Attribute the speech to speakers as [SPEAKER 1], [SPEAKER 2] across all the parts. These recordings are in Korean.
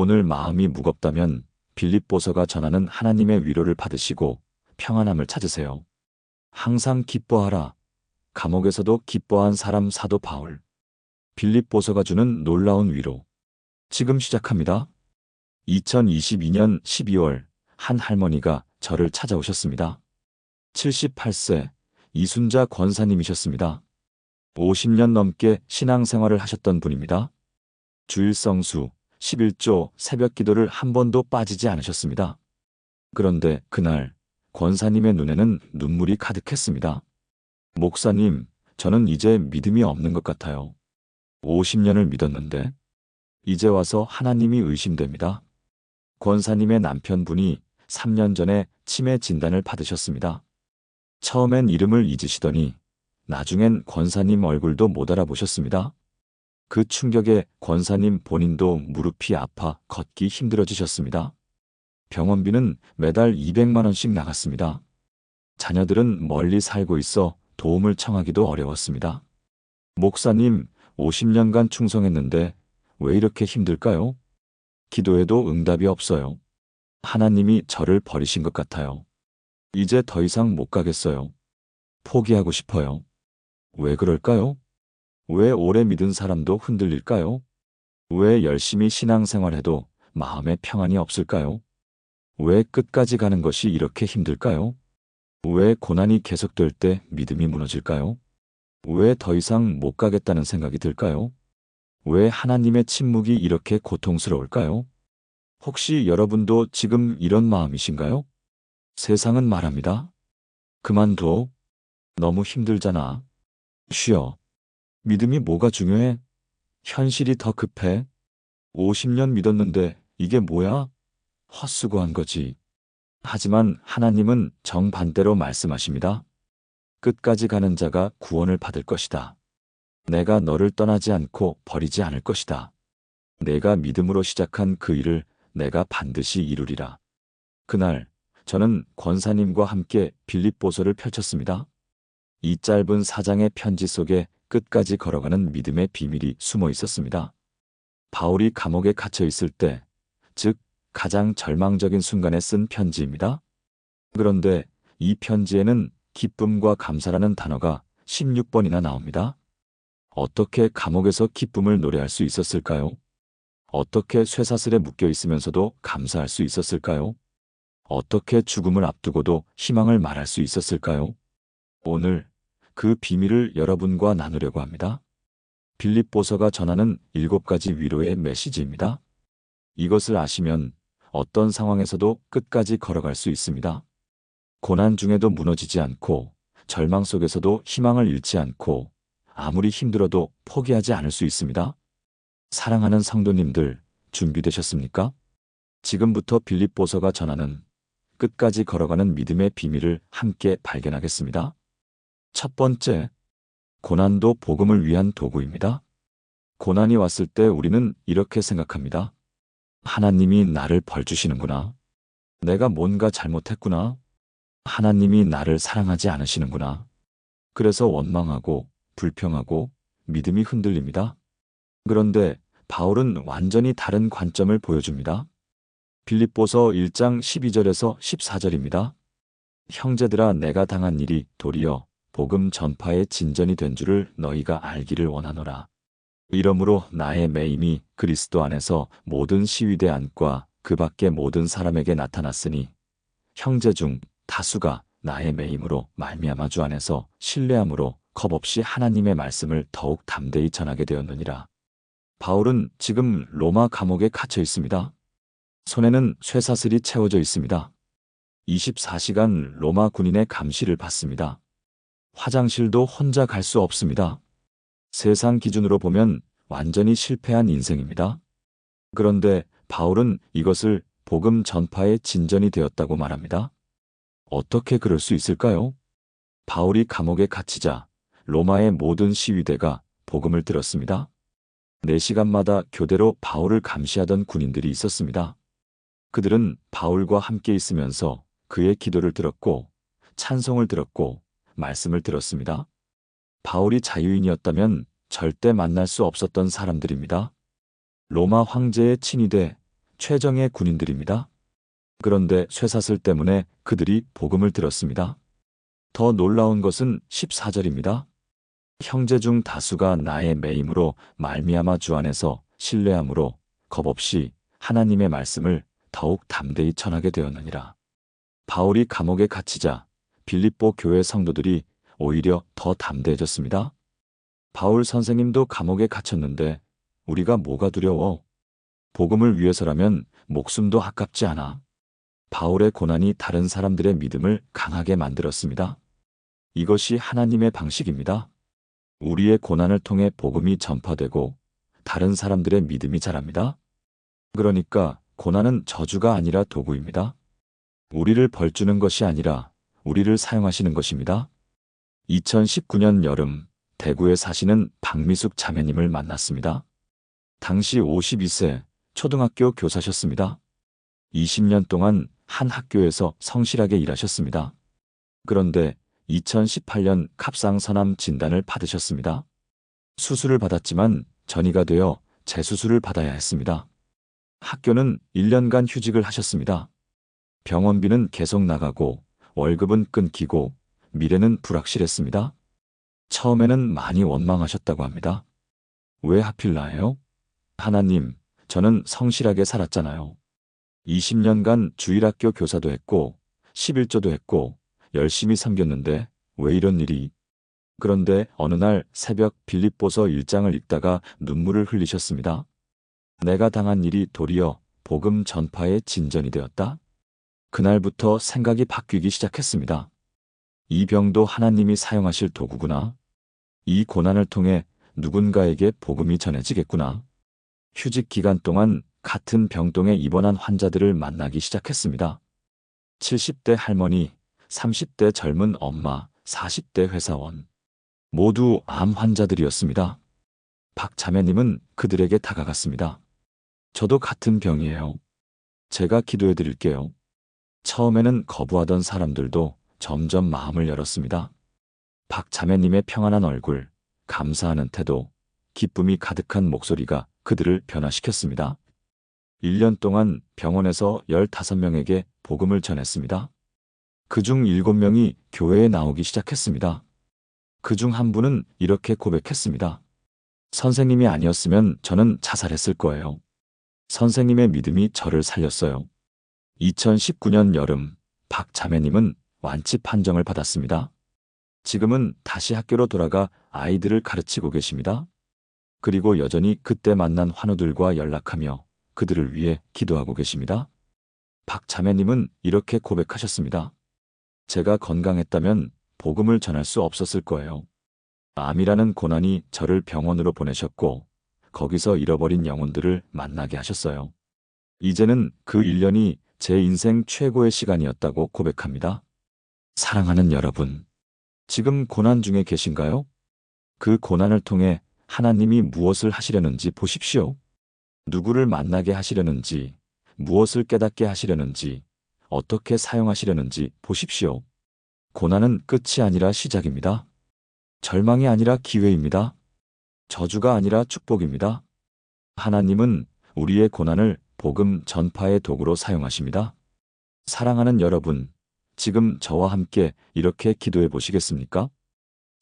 [SPEAKER 1] 오늘 마음이 무겁다면 빌립보서가 전하는 하나님의 위로를 받으시고 평안함을 찾으세요. 항상 기뻐하라. 감옥에서도 기뻐한 사람 사도 바울. 빌립보서가 주는 놀라운 위로. 지금 시작합니다. 2022년 12월 한 할머니가 저를 찾아오셨습니다. 78세 이순자 권사님이셨습니다. 50년 넘게 신앙생활을 하셨던 분입니다. 주일 성수, 11조 새벽 기도를 한 번도 빠지지 않으셨습니다. 그런데 그날 권사님의 눈에는 눈물이 가득했습니다. 목사님, 저는 이제 믿음이 없는 것 같아요. 50년을 믿었는데 이제 와서 하나님이 의심됩니다. 권사님의 남편분이 3년 전에 치매 진단을 받으셨습니다. 처음엔 이름을 잊으시더니 나중엔 권사님 얼굴도 못 알아보셨습니다. 그 충격에 권사님 본인도 무릎이 아파 걷기 힘들어지셨습니다. 병원비는 매달 200만 원씩 나갔습니다. 자녀들은 멀리 살고 있어 도움을 청하기도 어려웠습니다. 목사님, 50년간 충성했는데 왜 이렇게 힘들까요? 기도해도 응답이 없어요. 하나님이 저를 버리신 것 같아요. 이제 더 이상 못 가겠어요. 포기하고 싶어요. 왜 그럴까요? 왜 오래 믿은 사람도 흔들릴까요? 왜 열심히 신앙생활해도 마음에 평안이 없을까요? 왜 끝까지 가는 것이 이렇게 힘들까요? 왜 고난이 계속될 때 믿음이 무너질까요? 왜 더 이상 못 가겠다는 생각이 들까요? 왜 하나님의 침묵이 이렇게 고통스러울까요? 혹시 여러분도 지금 이런 마음이신가요? 세상은 말합니다. 그만둬. 너무 힘들잖아. 쉬어. 믿음이 뭐가 중요해? 현실이 더 급해. 50년 믿었는데 이게 뭐야? 헛수고한 거지. 하지만 하나님은 정반대로 말씀하십니다. 끝까지 가는 자가 구원을 받을 것이다. 내가 너를 떠나지 않고 버리지 않을 것이다. 내가 믿음으로 시작한 그 일을 내가 반드시 이루리라. 그날 저는 권사님과 함께 빌립보서를 펼쳤습니다. 이 짧은 4장의 편지 속에 끝까지 걸어가는 믿음의 비밀이 숨어 있었습니다. 바울이 감옥에 갇혀 있을 때, 즉 가장 절망적인 순간에 쓴 편지입니다. 그런데 이 편지에는 기쁨과 감사라는 단어가 16번이나 나옵니다. 어떻게 감옥에서 기쁨을 노래할 수 있었을까요? 어떻게 쇠사슬에 묶여 있으면서도 감사할 수 있었을까요? 어떻게 죽음을 앞두고도 희망을 말할 수 있었을까요? 오늘 그 비밀을 여러분과 나누려고 합니다. 빌립보서가 전하는 7가지 위로의 메시지입니다. 이것을 아시면 어떤 상황에서도 끝까지 걸어갈 수 있습니다. 고난 중에도 무너지지 않고 절망 속에서도 희망을 잃지 않고 아무리 힘들어도 포기하지 않을 수 있습니다. 사랑하는 성도님들, 준비되셨습니까? 지금부터 빌립보서가 전하는 끝까지 걸어가는 믿음의 비밀을 함께 발견하겠습니다. 첫 번째, 고난도 복음을 위한 도구입니다. 고난이 왔을 때 우리는 이렇게 생각합니다. 하나님이 나를 벌주시는구나. 내가 뭔가 잘못했구나. 하나님이 나를 사랑하지 않으시는구나. 그래서 원망하고 불평하고 믿음이 흔들립니다. 그런데 바울은 완전히 다른 관점을 보여줍니다. 빌립보서 1장 12절에서 14절입니다. 형제들아, 내가 당한 일이 도리어 복음 전파의 진전이 된 줄을 너희가 알기를 원하노라. 이러므로 나의 매임이 그리스도 안에서 모든 시위대 안과 그 밖의 모든 사람에게 나타났으니 형제 중 다수가 나의 매임으로 말미암아 주 안에서 신뢰함으로 겁없이 하나님의 말씀을 더욱 담대히 전하게 되었느니라. 바울은 지금 로마 감옥에 갇혀 있습니다. 손에는 쇠사슬이 채워져 있습니다. 24시간 로마 군인의 감시를 받습니다. 화장실도 혼자 갈 수 없습니다. 세상 기준으로 보면 완전히 실패한 인생입니다. 그런데 바울은 이것을 복음 전파의 진전이 되었다고 말합니다. 어떻게 그럴 수 있을까요? 바울이 감옥에 갇히자 로마의 모든 시위대가 복음을 들었습니다. 4시간마다 교대로 바울을 감시하던 군인들이 있었습니다. 그들은 바울과 함께 있으면서 그의 기도를 들었고 찬송을 들었고 말씀을 들었습니다. 바울이 자유인이었다면 절대 만날 수 없었던 사람들입니다. 로마 황제의 친위대, 최정예 군인들입니다. 그런데 쇠사슬 때문에 그들이 복음을 들었습니다. 더 놀라운 것은 14절입니다. 형제 중 다수가 나의 매임으로 말미암아 주 안에서 신뢰함으로 겁없이 하나님의 말씀을 더욱 담대히 전하게 되었느니라. 바울이 감옥에 갇히자 빌립보 교회 성도들이 오히려 더 담대해졌습니다. 바울 선생님도 감옥에 갇혔는데 우리가 뭐가 두려워? 복음을 위해서라면 목숨도 아깝지 않아. 바울의 고난이 다른 사람들의 믿음을 강하게 만들었습니다. 이것이 하나님의 방식입니다. 우리의 고난을 통해 복음이 전파되고 다른 사람들의 믿음이 자랍니다. 그러니까 고난은 저주가 아니라 도구입니다. 우리를 벌주는 것이 아니라 우리를 사용하시는 것입니다. 2019년 여름 대구에 사시는 박미숙 자매님을 만났습니다. 당시 52세 초등학교 교사셨습니다. 20년 동안 한 학교에서 성실하게 일하셨습니다. 그런데 2018년 갑상선암 진단을 받으셨습니다. 수술을 받았지만 전이가 되어 재수술을 받아야 했습니다. 학교는 1년간 휴직을 하셨습니다. 병원비는 계속 나가고 월급은 끊기고 미래는 불확실했습니다. 처음에는 많이 원망하셨다고 합니다. 왜 하필 나예요? 하나님, 저는 성실하게 살았잖아요. 20년간 주일학교 교사도 했고 11조도 했고 열심히 섬겼는데 왜 이런 일이? 그런데 어느 날 새벽 빌립보서 1장을 읽다가 눈물을 흘리셨습니다. 내가 당한 일이 도리어 복음 전파의 진전이 되었다. 그날부터 생각이 바뀌기 시작했습니다. 이 병도 하나님이 사용하실 도구구나. 이 고난을 통해 누군가에게 복음이 전해지겠구나. 휴직 기간 동안 같은 병동에 입원한 환자들을 만나기 시작했습니다. 70대 할머니, 30대 젊은 엄마, 40대 회사원. 모두 암 환자들이었습니다. 박 자매님은 그들에게 다가갔습니다. 저도 같은 병이에요. 제가 기도해 드릴게요. 처음에는 거부하던 사람들도 점점 마음을 열었습니다. 박 자매님의 평안한 얼굴, 감사하는 태도, 기쁨이 가득한 목소리가 그들을 변화시켰습니다. 1년 동안 병원에서 15명에게 복음을 전했습니다. 그중 7명이 교회에 나오기 시작했습니다. 그중 한 분은 이렇게 고백했습니다. 선생님이 아니었으면 저는 자살했을 거예요. 선생님의 믿음이 저를 살렸어요. 2019년 여름, 박 자매님은 완치 판정을 받았습니다. 지금은 다시 학교로 돌아가 아이들을 가르치고 계십니다. 그리고 여전히 그때 만난 환우들과 연락하며 그들을 위해 기도하고 계십니다. 박 자매님은 이렇게 고백하셨습니다. 제가 건강했다면 복음을 전할 수 없었을 거예요. 암이라는 고난이 저를 병원으로 보내셨고 거기서 잃어버린 영혼들을 만나게 하셨어요. 이제는 그 1년이 제 인생 최고의 시간이었다고 고백합니다. 사랑하는 여러분, 지금 고난 중에 계신가요? 그 고난을 통해 하나님이 무엇을 하시려는지 보십시오. 누구를 만나게 하시려는지, 무엇을 깨닫게 하시려는지, 어떻게 사용하시려는지 보십시오. 고난은 끝이 아니라 시작입니다. 절망이 아니라 기회입니다. 저주가 아니라 축복입니다. 하나님은 우리의 고난을 복음 전파의 도구로 사용하십니다. 사랑하는 여러분, 지금 저와 함께 이렇게 기도해 보시겠습니까?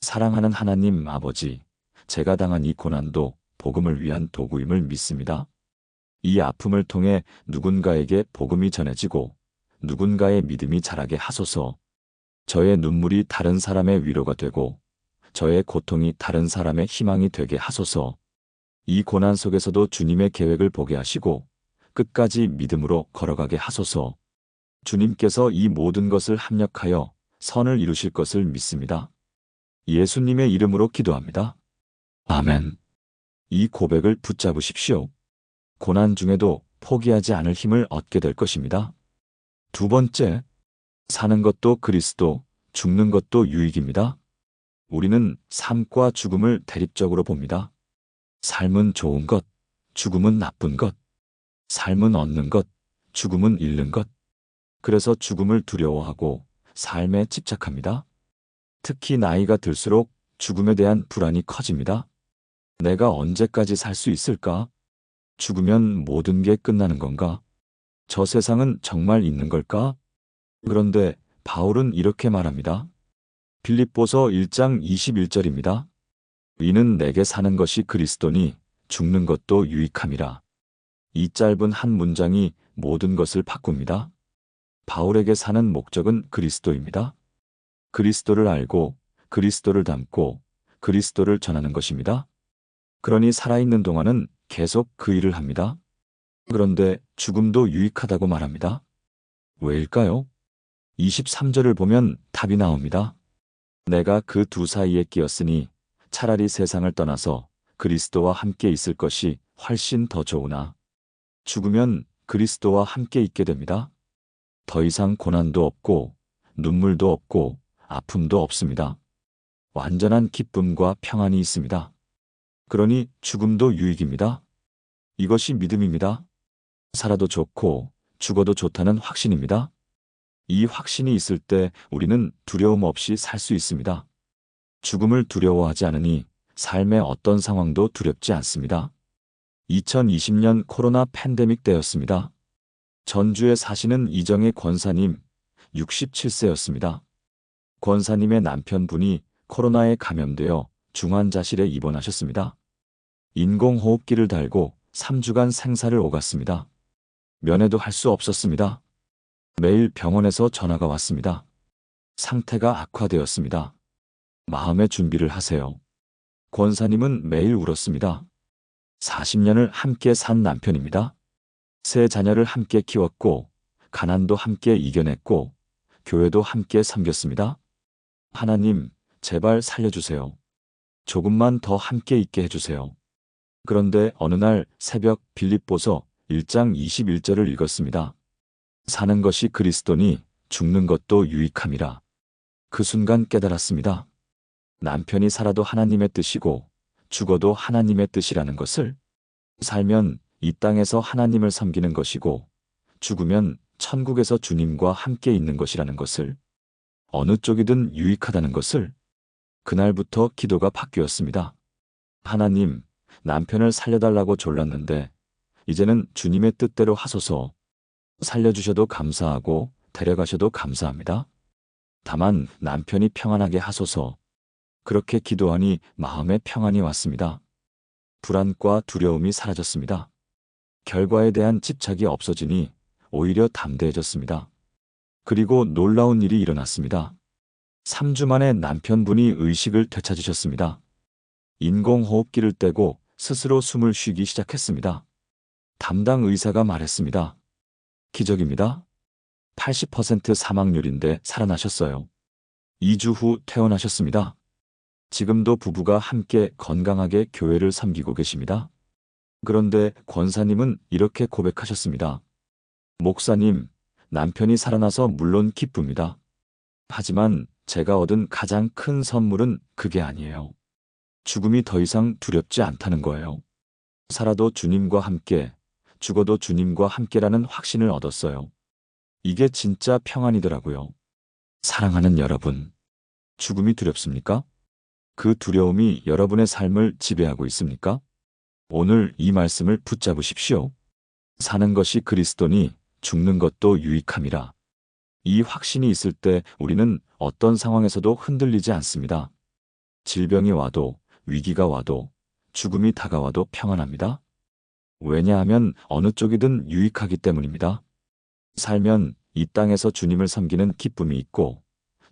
[SPEAKER 1] 사랑하는 하나님 아버지, 제가 당한 이 고난도 복음을 위한 도구임을 믿습니다. 이 아픔을 통해 누군가에게 복음이 전해지고 누군가의 믿음이 자라게 하소서. 저의 눈물이 다른 사람의 위로가 되고 저의 고통이 다른 사람의 희망이 되게 하소서. 이 고난 속에서도 주님의 계획을 보게 하시고 끝까지 믿음으로 걸어가게 하소서. 주님께서 이 모든 것을 합력하여 선을 이루실 것을 믿습니다. 예수님의 이름으로 기도합니다. 아멘. 이 고백을 붙잡으십시오. 고난 중에도 포기하지 않을 힘을 얻게 될 것입니다. 두 번째, 사는 것도 그리스도, 죽는 것도 유익입니다. 우리는 삶과 죽음을 대립적으로 봅니다. 삶은 좋은 것, 죽음은 나쁜 것. 삶은 얻는 것, 죽음은 잃는 것. 그래서 죽음을 두려워하고 삶에 집착합니다. 특히 나이가 들수록 죽음에 대한 불안이 커집니다. 내가 언제까지 살 수 있을까? 죽으면 모든 게 끝나는 건가? 저 세상은 정말 있는 걸까? 그런데 바울은 이렇게 말합니다. 빌립보서 1장 21절입니다. 이는 내게 사는 것이 그리스도니 죽는 것도 유익함이라. 이 짧은 한 문장이 모든 것을 바꿉니다. 바울에게 사는 목적은 그리스도입니다. 그리스도를 알고 그리스도를 닮고 그리스도를 전하는 것입니다. 그러니 살아있는 동안은 계속 그 일을 합니다. 그런데 죽음도 유익하다고 말합니다. 왜일까요? 23절을 보면 답이 나옵니다. 내가 그 두 사이에 끼었으니 차라리 세상을 떠나서 그리스도와 함께 있을 것이 훨씬 더 좋으나 죽으면 그리스도와 함께 있게 됩니다. 더 이상 고난도 없고 눈물도 없고 아픔도 없습니다. 완전한 기쁨과 평안이 있습니다. 그러니 죽음도 유익입니다. 이것이 믿음입니다. 살아도 좋고 죽어도 좋다는 확신입니다. 이 확신이 있을 때 우리는 두려움 없이 살 수 있습니다. 죽음을 두려워하지 않으니 삶의 어떤 상황도 두렵지 않습니다. 2020년 코로나 팬데믹 때였습니다. 전주에 사시는 이정혜 권사님, 67세였습니다. 권사님의 남편분이 코로나에 감염되어 중환자실에 입원하셨습니다. 인공호흡기를 달고 3주간 생사를 오갔습니다. 면회도 할 수 없었습니다. 매일 병원에서 전화가 왔습니다. 상태가 악화되었습니다. 마음의 준비를 하세요. 권사님은 매일 울었습니다. 40년을 함께 산 남편입니다. 세 자녀를 함께 키웠고 가난도 함께 이겨냈고 교회도 함께 섬겼습니다. 하나님, 제발 살려주세요. 조금만 더 함께 있게 해주세요. 그런데 어느 날 새벽 빌립보서 1장 21절을 읽었습니다. 사는 것이 그리스도니 죽는 것도 유익함이라. 그 순간 깨달았습니다. 남편이 살아도 하나님의 뜻이고 죽어도 하나님의 뜻이라는 것을, 살면 이 땅에서 하나님을 섬기는 것이고 죽으면 천국에서 주님과 함께 있는 것이라는 것을, 어느 쪽이든 유익하다는 것을. 그날부터 기도가 바뀌었습니다. 하나님, 남편을 살려달라고 졸랐는데 이제는 주님의 뜻대로 하소서. 살려주셔도 감사하고 데려가셔도 감사합니다. 다만 남편이 평안하게 하소서. 그렇게 기도하니 마음에 평안이 왔습니다. 불안과 두려움이 사라졌습니다. 결과에 대한 집착이 없어지니 오히려 담대해졌습니다. 그리고 놀라운 일이 일어났습니다. 3주 만에 남편분이 의식을 되찾으셨습니다. 인공호흡기를 떼고 스스로 숨을 쉬기 시작했습니다. 담당 의사가 말했습니다. 기적입니다. 80% 사망률인데 살아나셨어요. 2주 후 퇴원하셨습니다. 지금도 부부가 함께 건강하게 교회를 섬기고 계십니다. 그런데 권사님은 이렇게 고백하셨습니다. 목사님, 남편이 살아나서 물론 기쁩니다. 하지만 제가 얻은 가장 큰 선물은 그게 아니에요. 죽음이 더 이상 두렵지 않다는 거예요. 살아도 주님과 함께, 죽어도 주님과 함께라는 확신을 얻었어요. 이게 진짜 평안이더라고요. 사랑하는 여러분, 죽음이 두렵습니까? 그 두려움이 여러분의 삶을 지배하고 있습니까? 오늘 이 말씀을 붙잡으십시오. 사는 것이 그리스도니 죽는 것도 유익함이라. 이 확신이 있을 때 우리는 어떤 상황에서도 흔들리지 않습니다. 질병이 와도, 위기가 와도, 죽음이 다가와도 평안합니다. 왜냐하면 어느 쪽이든 유익하기 때문입니다. 살면 이 땅에서 주님을 섬기는 기쁨이 있고,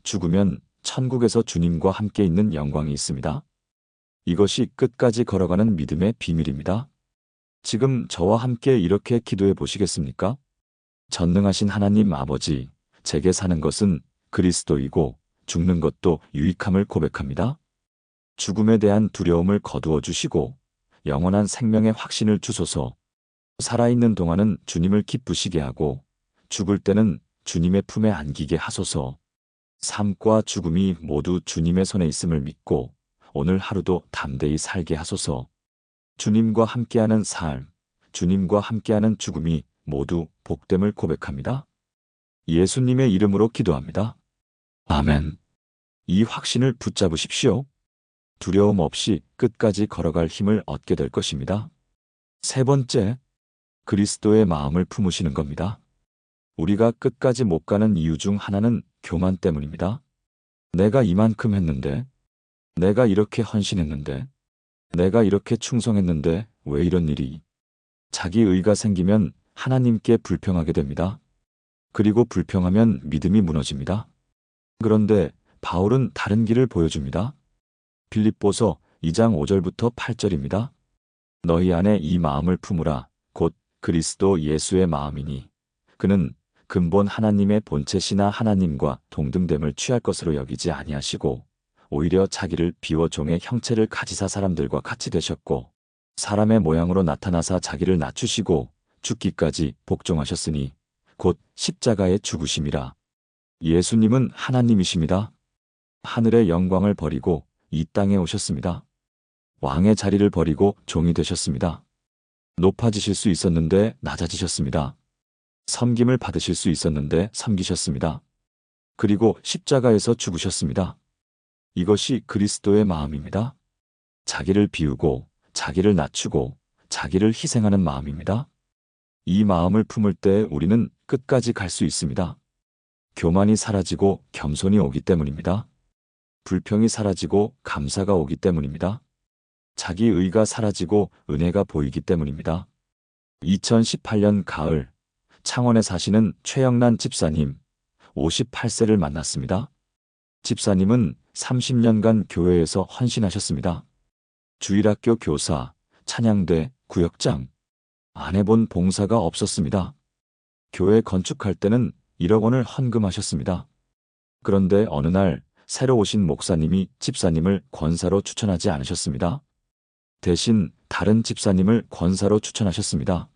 [SPEAKER 1] 죽으면 천국에서 주님과 함께 있는 영광이 있습니다. 이것이 끝까지 걸어가는 믿음의 비밀입니다. 지금 저와 함께 이렇게 기도해 보시겠습니까? 전능하신 하나님 아버지, 제게 사는 것은 그리스도이고 죽는 것도 유익함을 고백합니다. 죽음에 대한 두려움을 거두어 주시고 영원한 생명의 확신을 주소서. 살아있는 동안은 주님을 기쁘시게 하고 죽을 때는 주님의 품에 안기게 하소서. 삶과 죽음이 모두 주님의 손에 있음을 믿고 오늘 하루도 담대히 살게 하소서. 주님과 함께하는 삶, 주님과 함께하는 죽음이 모두 복됨을 고백합니다. 예수님의 이름으로 기도합니다. 아멘. 이 확신을 붙잡으십시오. 두려움 없이 끝까지 걸어갈 힘을 얻게 될 것입니다. 세 번째, 그리스도의 마음을 품으시는 겁니다. 우리가 끝까지 못 가는 이유 중 하나는 교만 때문입니다. 내가 이만큼 했는데, 내가 이렇게 헌신했는데, 내가 이렇게 충성했는데 왜 이런 일이? 자기 의가 생기면 하나님께 불평하게 됩니다. 그리고 불평하면 믿음이 무너집니다. 그런데 바울은 다른 길을 보여줍니다. 빌립보서 2장 5절부터 8절입니다. 너희 안에 이 마음을 품으라. 곧 그리스도 예수의 마음이니 그는 근본 하나님의 본체시나 하나님과 동등됨을 취할 것으로 여기지 아니하시고 오히려 자기를 비워 종의 형체를 가지사 사람들과 같이 되셨고 사람의 모양으로 나타나사 자기를 낮추시고 죽기까지 복종하셨으니 곧 십자가에 죽으심이라. 예수님은 하나님이십니다. 하늘의 영광을 버리고 이 땅에 오셨습니다. 왕의 자리를 버리고 종이 되셨습니다. 높아지실 수 있었는데 낮아지셨습니다. 섬김을 받으실 수 있었는데 섬기셨습니다. 그리고 십자가에서 죽으셨습니다. 이것이 그리스도의 마음입니다. 자기를 비우고 자기를 낮추고 자기를 희생하는 마음입니다. 이 마음을 품을 때 우리는 끝까지 갈 수 있습니다. 교만이 사라지고 겸손이 오기 때문입니다. 불평이 사라지고 감사가 오기 때문입니다. 자기 의가 사라지고 은혜가 보이기 때문입니다. 2018년 가을, 창원에 사시는 최영란 집사님, 58세를 만났습니다. 집사님은 30년간 교회에서 헌신하셨습니다. 주일학교 교사, 찬양대, 구역장, 안 해본 봉사가 없었습니다. 교회 건축할 때는 1억 원을 헌금하셨습니다. 그런데 어느 날 새로 오신 목사님이 집사님을 권사로 추천하지 않으셨습니다. 대신 다른 집사님을 권사로 추천하셨습니다.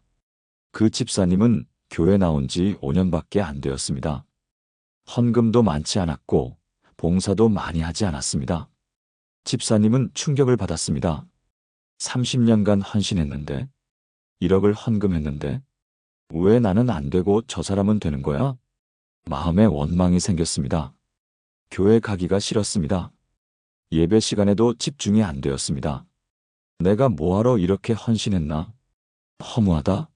[SPEAKER 1] 그 집사님은 교회 나온 지 5년밖에 안 되었습니다. 헌금도 많지 않았고 봉사도 많이 하지 않았습니다. 집사님은 충격을 받았습니다. 30년간 헌신했는데 1억을 헌금했는데 왜 나는 안 되고 저 사람은 되는 거야? 마음에 원망이 생겼습니다. 교회 가기가 싫었습니다. 예배 시간에도 집중이 안 되었습니다. 내가 뭐하러 이렇게 헌신했나? 허무하다.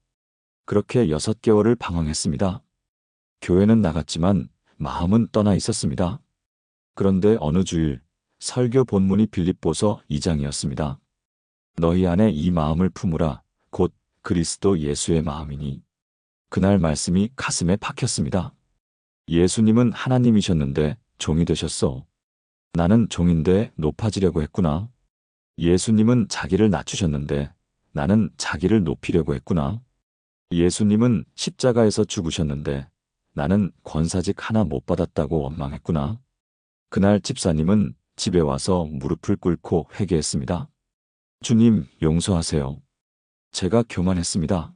[SPEAKER 1] 그렇게 6개월을 방황했습니다. 교회는 나갔지만 마음은 떠나 있었습니다. 그런데 어느 주일 설교 본문이 빌립보서 2장이었습니다. 너희 안에 이 마음을 품으라. 곧 그리스도 예수의 마음이니. 그날 말씀이 가슴에 박혔습니다. 예수님은 하나님이셨는데 종이 되셨어. 나는 종인데 높아지려고 했구나. 예수님은 자기를 낮추셨는데 나는 자기를 높이려고 했구나. 예수님은 십자가에서 죽으셨는데 나는 권사직 하나 못 받았다고 원망했구나. 그날 집사님은 집에 와서 무릎을 꿇고 회개했습니다. 주님, 용서하세요. 제가 교만했습니다.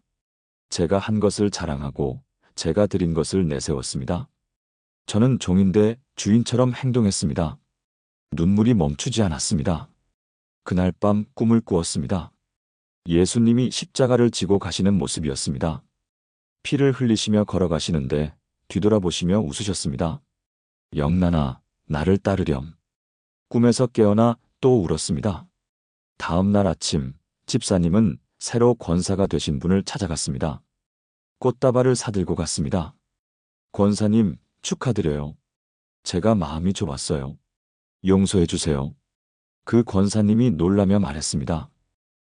[SPEAKER 1] 제가 한 것을 자랑하고 제가 드린 것을 내세웠습니다. 저는 종인데 주인처럼 행동했습니다. 눈물이 멈추지 않았습니다. 그날 밤 꿈을 꾸었습니다. 예수님이 십자가를 지고 가시는 모습이었습니다. 피를 흘리시며 걸어가시는데 뒤돌아보시며 웃으셨습니다. 영란아, 나를 따르렴. 꿈에서 깨어나 또 울었습니다. 다음 날 아침 집사님은 새로 권사가 되신 분을 찾아갔습니다. 꽃다발을 사들고 갔습니다. 권사님, 축하드려요. 제가 마음이 좁았어요. 용서해 주세요. 그 권사님이 놀라며 말했습니다.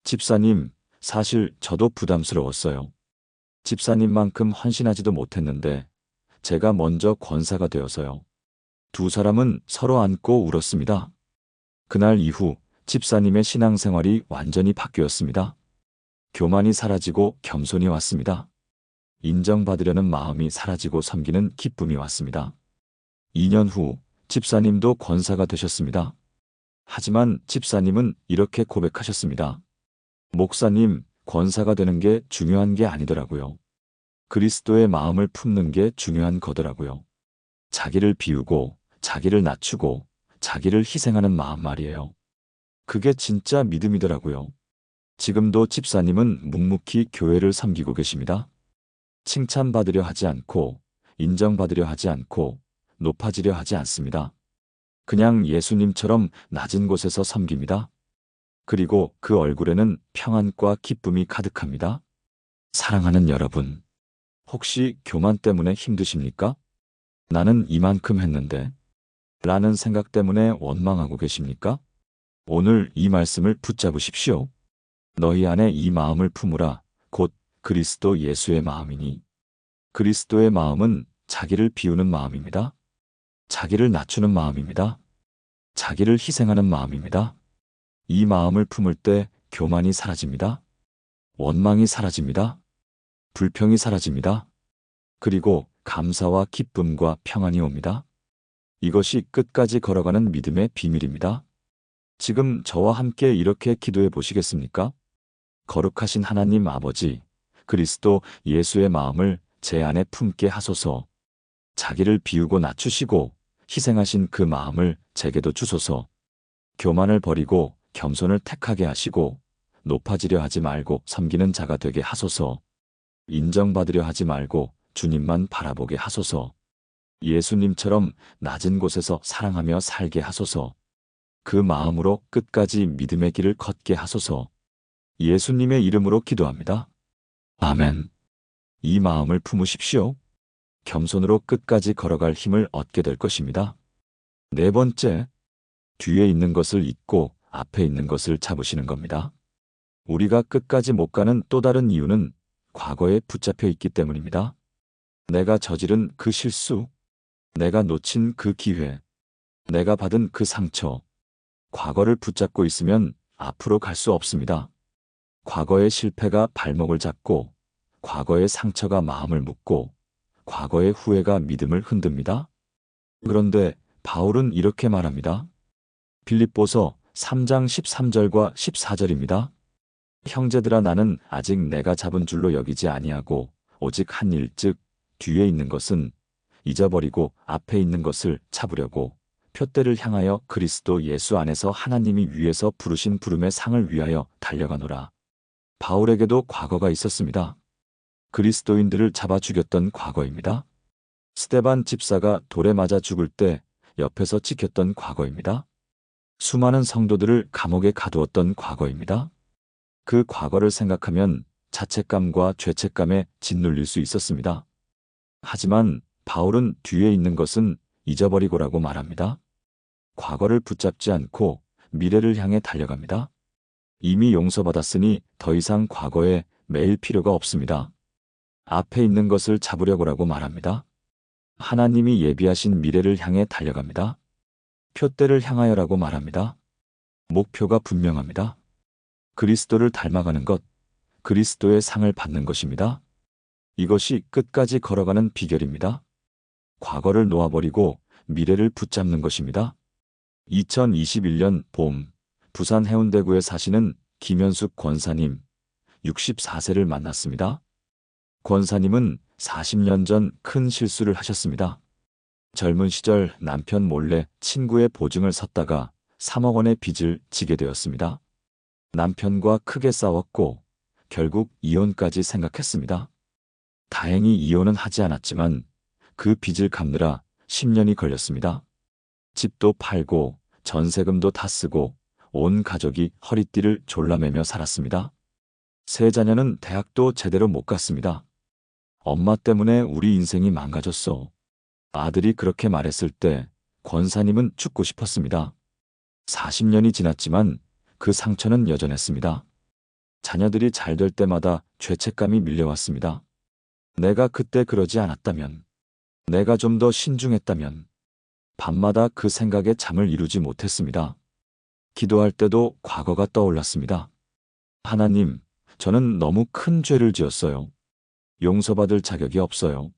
[SPEAKER 1] 집사님, 사실 저도 부담스러웠어요. 집사님만큼 헌신하지도 못했는데 제가 먼저 권사가 되어서요. 두 사람은 서로 안고 울었습니다. 그날 이후 집사님의 신앙생활이 완전히 바뀌었습니다. 교만이 사라지고 겸손이 왔습니다. 인정받으려는 마음이 사라지고 섬기는 기쁨이 왔습니다. 2년 후 집사님도 권사가 되셨습니다. 하지만 집사님은 이렇게 고백하셨습니다. 목사님, 권사가 되는 게 중요한 게 아니더라고요. 그리스도의 마음을 품는 게 중요한 거더라고요. 자기를 비우고 자기를 낮추고 자기를 희생하는 마음 말이에요. 그게 진짜 믿음이더라고요. 지금도 집사님은 묵묵히 교회를 섬기고 계십니다. 칭찬받으려 하지 않고 인정받으려 하지 않고 높아지려 하지 않습니다. 그냥 예수님처럼 낮은 곳에서 섬깁니다. 그리고 그 얼굴에는 평안과 기쁨이 가득합니다. 사랑하는 여러분, 혹시 교만 때문에 힘드십니까? 나는 이만큼 했는데 라는 생각 때문에 원망하고 계십니까? 오늘 이 말씀을 붙잡으십시오. 너희 안에 이 마음을 품으라. 곧 그리스도 예수의 마음이니. 그리스도의 마음은 자기를 비우는 마음입니다. 자기를 낮추는 마음입니다. 자기를 희생하는 마음입니다. 이 마음을 품을 때 교만이 사라집니다. 원망이 사라집니다. 불평이 사라집니다. 그리고 감사와 기쁨과 평안이 옵니다. 이것이 끝까지 걸어가는 믿음의 비밀입니다. 지금 저와 함께 이렇게 기도해 보시겠습니까? 거룩하신 하나님 아버지, 그리스도 예수의 마음을 제 안에 품게 하소서. 자기를 비우고 낮추시고 희생하신 그 마음을 제게도 주소서. 교만을 버리고 겸손을 택하게 하시고 높아지려 하지 말고 섬기는 자가 되게 하소서. 인정받으려 하지 말고 주님만 바라보게 하소서. 예수님처럼 낮은 곳에서 사랑하며 살게 하소서. 그 마음으로 끝까지 믿음의 길을 걷게 하소서. 예수님의 이름으로 기도합니다. 아멘. 이 마음을 품으십시오. 겸손으로 끝까지 걸어갈 힘을 얻게 될 것입니다. 네 번째, 뒤에 있는 것을 잊고 앞에 있는 것을 잡으시는 겁니다. 우리가 끝까지 못 가는 또 다른 이유는 과거에 붙잡혀 있기 때문입니다. 내가 저지른 그 실수, 내가 놓친 그 기회, 내가 받은 그 상처, 과거를 붙잡고 있으면 앞으로 갈 수 없습니다. 과거의 실패가 발목을 잡고, 과거의 상처가 마음을 묶고, 과거의 후회가 믿음을 흔듭니다. 그런데 바울은 이렇게 말합니다. 빌립보서 3장 13절과 14절입니다. 형제들아 나는 아직 내가 잡은 줄로 여기지 아니하고 오직 한 일 즉 뒤에 있는 것은 잊어버리고 앞에 있는 것을 잡으려고 표대를 향하여 그리스도 예수 안에서 하나님이 위에서 부르신 부름의 상을 위하여 달려가노라. 바울에게도 과거가 있었습니다. 그리스도인들을 잡아 죽였던 과거입니다. 스데반 집사가 돌에 맞아 죽을 때 옆에서 지켰던 과거입니다. 수많은 성도들을 감옥에 가두었던 과거입니다. 그 과거를 생각하면 자책감과 죄책감에 짓눌릴 수 있었습니다. 하지만 바울은 뒤에 있는 것은 잊어버리고라고 말합니다. 과거를 붙잡지 않고 미래를 향해 달려갑니다. 이미 용서받았으니 더 이상 과거에 매일 필요가 없습니다. 앞에 있는 것을 잡으려고라고 말합니다. 하나님이 예비하신 미래를 향해 달려갑니다. 표대를 향하여라고 말합니다. 목표가 분명합니다. 그리스도를 닮아가는 것, 그리스도의 상을 받는 것입니다. 이것이 끝까지 걸어가는 비결입니다. 과거를 놓아버리고 미래를 붙잡는 것입니다. 2021년 봄, 부산 해운대구에 사시는 김현숙 권사님, 64세를 만났습니다. 권사님은 40년 전 큰 실수를 하셨습니다. 젊은 시절 남편 몰래 친구의 보증을 섰다가 3억 원의 빚을 지게 되었습니다. 남편과 크게 싸웠고 결국 이혼까지 생각했습니다. 다행히 이혼은 하지 않았지만 그 빚을 갚느라 10년이 걸렸습니다. 집도 팔고 전세금도 다 쓰고 온 가족이 허리띠를 졸라매며 살았습니다. 세 자녀는 대학도 제대로 못 갔습니다. 엄마 때문에 우리 인생이 망가졌어. 아들이 그렇게 말했을 때 권사님은 죽고 싶었습니다. 40년이 지났지만 그 상처는 여전했습니다. 자녀들이 잘 될 때마다 죄책감이 밀려왔습니다. 내가 그때 그러지 않았다면, 내가 좀 더 신중했다면, 밤마다 그 생각에 잠을 이루지 못했습니다. 기도할 때도 과거가 떠올랐습니다. 하나님, 저는 너무 큰 죄를 지었어요. 용서받을 자격이 없어요.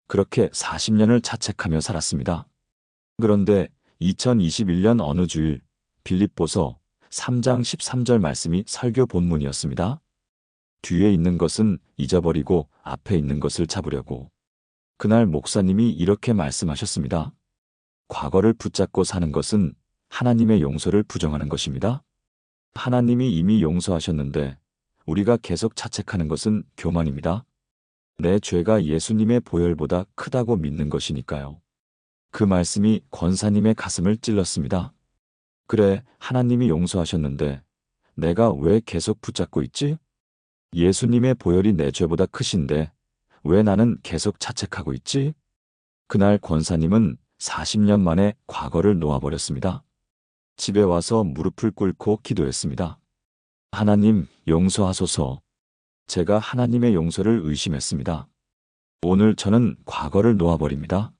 [SPEAKER 1] 그렇게 40년을 자책하며 살았습니다. 그런데 2021년 어느 주일 빌립보서 3장 13절 말씀이 설교 본문이었습니다. 뒤에 있는 것은 잊어버리고 앞에 있는 것을 잡으려고. 그날 목사님이 이렇게 말씀하셨습니다. 과거를 붙잡고 사는 것은 하나님의 용서를 부정하는 것입니다. 하나님이 이미 용서하셨는데 우리가 계속 자책하는 것은 교만입니다. 내 죄가 예수님의 보혈보다 크다고 믿는 것이니까요. 그 말씀이 권사님의 가슴을 찔렀습니다. 그래, 하나님이 용서하셨는데 내가 왜 계속 붙잡고 있지? 예수님의 보혈이 내 죄보다 크신데 왜 나는 계속 자책하고 있지? 그날 권사님은 40년 만에 과거를 놓아버렸습니다. 집에 와서 무릎을 꿇고 기도했습니다. 하나님, 용서하소서. 제가 하나님의 용서를 의심했습니다. 오늘 저는 과거를 놓아버립니다.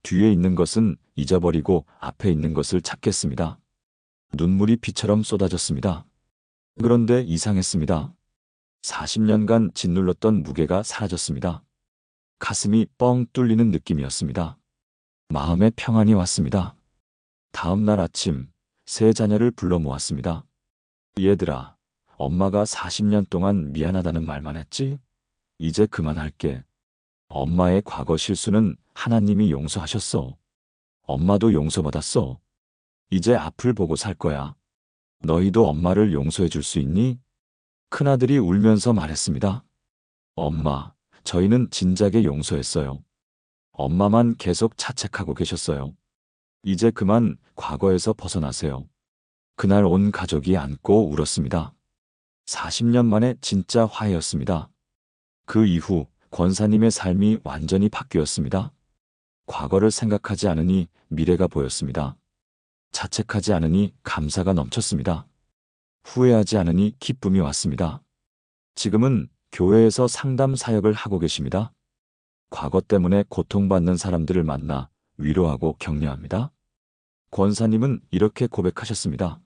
[SPEAKER 1] 뒤에 있는 것은 잊어버리고 앞에 있는 것을 찾겠습니다. 눈물이 비처럼 쏟아졌습니다. 그런데 이상했습니다. 40년간 짓눌렀던 무게가 사라졌습니다. 가슴이 뻥 뚫리는 느낌이었습니다. 마음의 평안이 왔습니다. 다음 날 아침, 세 자녀를 불러 모았습니다. 얘들아, 엄마가 40년 동안 미안하다는 말만 했지? 이제 그만할게. 엄마의 과거 실수는 하나님이 용서하셨어. 엄마도 용서받았어. 이제 앞을 보고 살 거야. 너희도 엄마를 용서해 줄 수 있니? 큰아들이 울면서 말했습니다. 엄마, 저희는 진작에 용서했어요. 엄마만 계속 자책하고 계셨어요. 이제 그만 과거에서 벗어나세요. 그날 온 가족이 안고 울었습니다. 40년 만에 진짜 화해였습니다. 그 이후 권사님의 삶이 완전히 바뀌었습니다. 과거를 생각하지 않으니 미래가 보였습니다. 자책하지 않으니 감사가 넘쳤습니다. 후회하지 않으니 기쁨이 왔습니다. 지금은 교회에서 상담 사역을 하고 계십니다. 과거 때문에 고통받는 사람들을 만나 위로하고 격려합니다. 권사님은 이렇게 고백하셨습니다.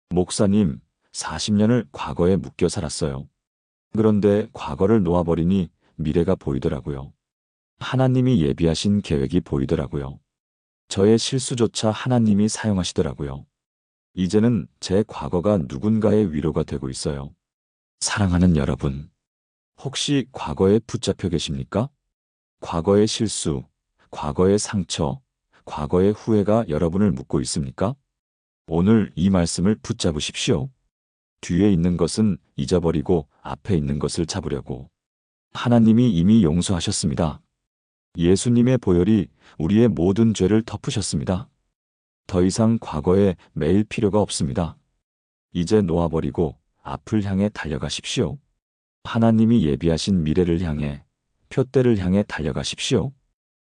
[SPEAKER 1] 목사님, 40년을 과거에 묶여 살았어요. 그런데 과거를 놓아버리니 미래가 보이더라고요. 하나님이 예비하신 계획이 보이더라고요. 저의 실수조차 하나님이 사용하시더라고요. 이제는 제 과거가 누군가의 위로가 되고 있어요. 사랑하는 여러분, 혹시 과거에 붙잡혀 계십니까? 과거의 실수, 과거의 상처, 과거의 후회가 여러분을 묶고 있습니까? 오늘 이 말씀을 붙잡으십시오. 뒤에 있는 것은 잊어버리고 앞에 있는 것을 잡으려고. 하나님이 이미 용서하셨습니다. 예수님의 보혈이 우리의 모든 죄를 덮으셨습니다. 더 이상 과거에 매일 필요가 없습니다. 이제 놓아버리고 앞을 향해 달려가십시오. 하나님이 예비하신 미래를 향해, 표대를 향해 달려가십시오.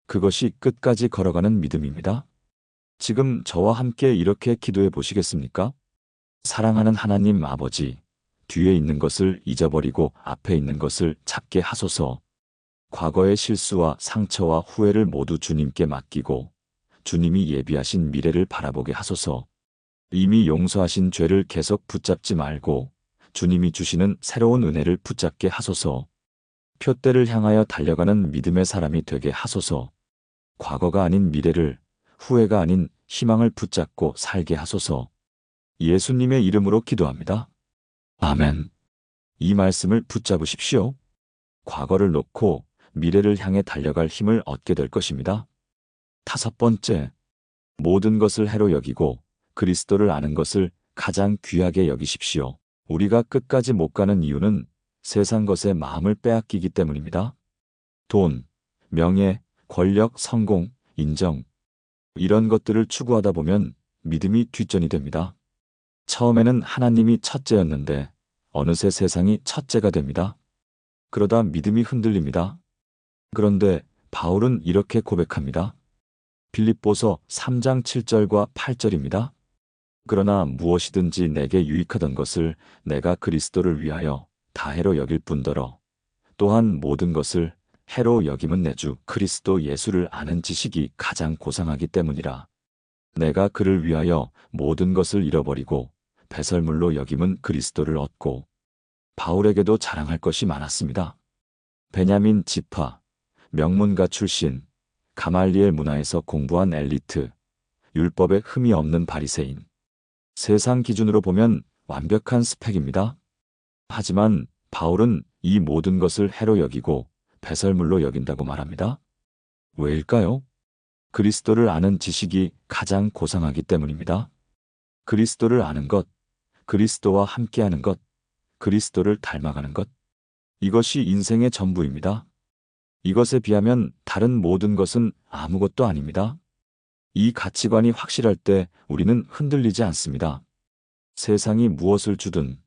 [SPEAKER 1] 그것이 끝까지 걸어가는 믿음입니다. 지금 저와 함께 이렇게 기도해 보시겠습니까? 사랑하는 하나님 아버지, 뒤에 있는 것을 잊어버리고 앞에 있는 것을 찾게 하소서. 과거의 실수와 상처와 후회를 모두 주님께 맡기고 주님이 예비하신 미래를 바라보게 하소서. 이미 용서하신 죄를 계속 붙잡지 말고 주님이 주시는 새로운 은혜를 붙잡게 하소서. 표대를 향하여 달려가는 믿음의 사람이 되게 하소서. 과거가 아닌 미래를, 후회가 아닌 희망을 붙잡고 살게 하소서. 예수님의 이름으로 기도합니다. 아멘. 이 말씀을 붙잡으십시오. 과거를 놓고 미래를 향해 달려갈 힘을 얻게 될 것입니다. 5번째, 모든 것을 해로 여기고 그리스도를 아는 것을 가장 귀하게 여기십시오. 우리가 끝까지 못 가는 이유는 세상 것에 마음을 빼앗기기 때문입니다. 돈, 명예, 권력, 성공, 인정, 이런 것들을 추구하다 보면 믿음이 뒷전이 됩니다. 처음에는 하나님이 첫째였는데 어느새 세상이 첫째가 됩니다. 그러다 믿음이 흔들립니다. 그런데 바울은 이렇게 고백합니다. 빌립보서 3장 7절과 8절입니다. 그러나 무엇이든지 내게 유익하던 것을 내가 그리스도를 위하여 다 해로 여길 뿐더러 또한 모든 것을 해로 여김은 내 주 그리스도 예수를 아는 지식이 가장 고상하기 때문이라. 내가 그를 위하여 모든 것을 잃어버리고 배설물로 여김은 그리스도를 얻고. 바울에게도 자랑할 것이 많았습니다. 베냐민 지파, 명문가 출신, 가말리엘 문화에서 공부한 엘리트, 율법에 흠이 없는 바리새인. 세상 기준으로 보면 완벽한 스펙입니다. 하지만 바울은 이 모든 것을 해로 여기고 배설물로 여긴다고 말합니다. 왜일까요? 그리스도를 아는 지식이 가장 고상하기 때문입니다. 그리스도를 아는 것, 그리스도와 함께하는 것, 그리스도를 닮아가는 것, 이것이 인생의 전부입니다. 이것에 비하면 다른 모든 것은 아무것도 아닙니다. 이 가치관이 확실할 때 우리는 흔들리지 않습니다. 세상이 무엇을 주든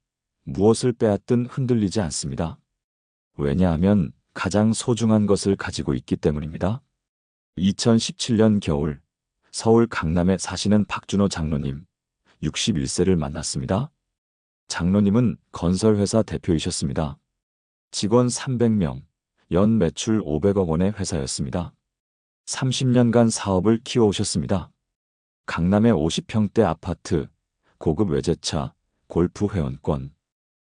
[SPEAKER 1] 무엇을 빼앗든 흔들리지 않습니다. 왜냐하면 가장 소중한 것을 가지고 있기 때문입니다. 2017년 겨울 서울 강남에 사시는 박준호 장로님 61세를 만났습니다. 장로님은 건설회사 대표이셨습니다. 직원 300명, 연 매출 500억 원의 회사였습니다. 30년간 사업을 키워오셨습니다. 강남의 50평대 아파트, 고급 외제차, 골프 회원권.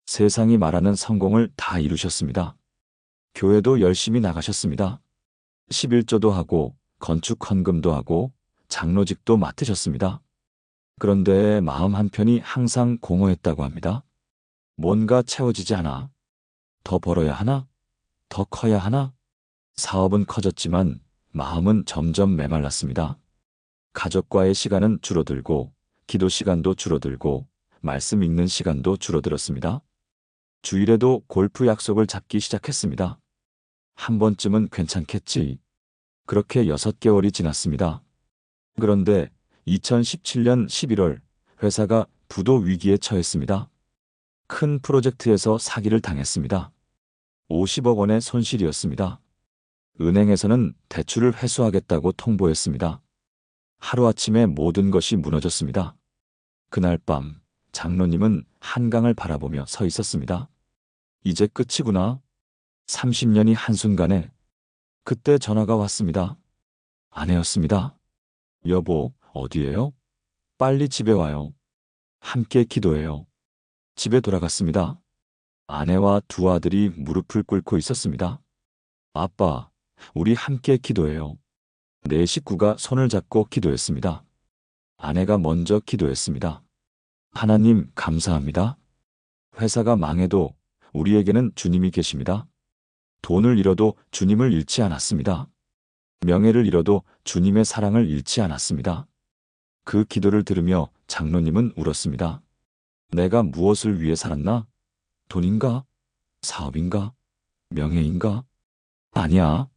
[SPEAKER 1] 세상이 말하는 성공을 다 이루셨습니다. 교회도 열심히 나가셨습니다. 11조도 하고 건축 헌금도 하고 장로직도 맡으셨습니다. 그런데 마음 한편이 항상 공허했다고 합니다. 뭔가 채워지지 않아. 더 벌어야 하나? 더 커야 하나? 사업은 커졌지만 마음은 점점 메말랐습니다. 가족과의 시간은 줄어들고 기도 시간도 줄어들고 말씀 읽는 시간도 줄어들었습니다. 주일에도 골프 약속을 잡기 시작했습니다. 한 번쯤은 괜찮겠지. 그렇게 6개월이 지났습니다. 그런데 2017년 11월 회사가 부도 위기에 처했습니다. 큰 프로젝트에서 사기를 당했습니다. 50억 원의 손실이었습니다. 은행에서는 대출을 회수하겠다고 통보했습니다. 하루아침에 모든 것이 무너졌습니다. 그날 밤 장로님은 한강을 바라보며 서 있었습니다. 이제 끝이구나. 30년이 한순간에. 그때 전화가 왔습니다. 아내였습니다. 여보, 어디에요? 빨리 집에 와요. 함께 기도해요. 집에 돌아갔습니다. 아내와 두 아들이 무릎을 꿇고 있었습니다. 아빠, 우리 함께 기도해요. 네 식구가 손을 잡고 기도했습니다. 아내가 먼저 기도했습니다. 하나님, 감사합니다. 회사가 망해도 우리에게는 주님이 계십니다. 돈을 잃어도 주님을 잃지 않았습니다. 명예를 잃어도 주님의 사랑을 잃지 않았습니다. 그 기도를 들으며 장로님은 울었습니다. 내가 무엇을 위해 살았나? 돈인가? 사업인가? 명예인가? 아니야.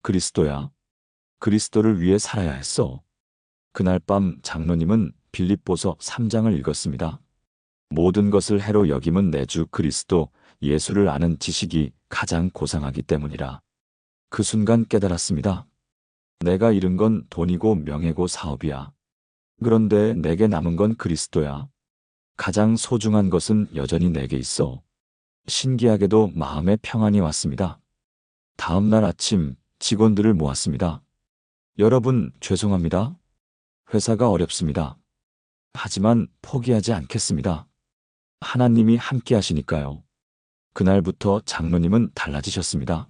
[SPEAKER 1] 그리스도야. 그리스도를 위해 살아야 했어. 그날 밤 장로님은 빌립보서 3장을 읽었습니다. 모든 것을 해로 여김은 내 주 그리스도 예수를 아는 지식이 가장 고상하기 때문이라. 그 순간 깨달았습니다. 내가 잃은 건 돈이고 명예고 사업이야. 그런데 내게 남은 건 그리스도야. 가장 소중한 것은 여전히 내게 있어. 신기하게도 마음에 평안이 왔습니다. 다음 날 아침 직원들을 모았습니다. 여러분, 죄송합니다. 회사가 어렵습니다. 하지만 포기하지 않겠습니다. 하나님이 함께 하시니까요. 그날부터 장로님은 달라지셨습니다.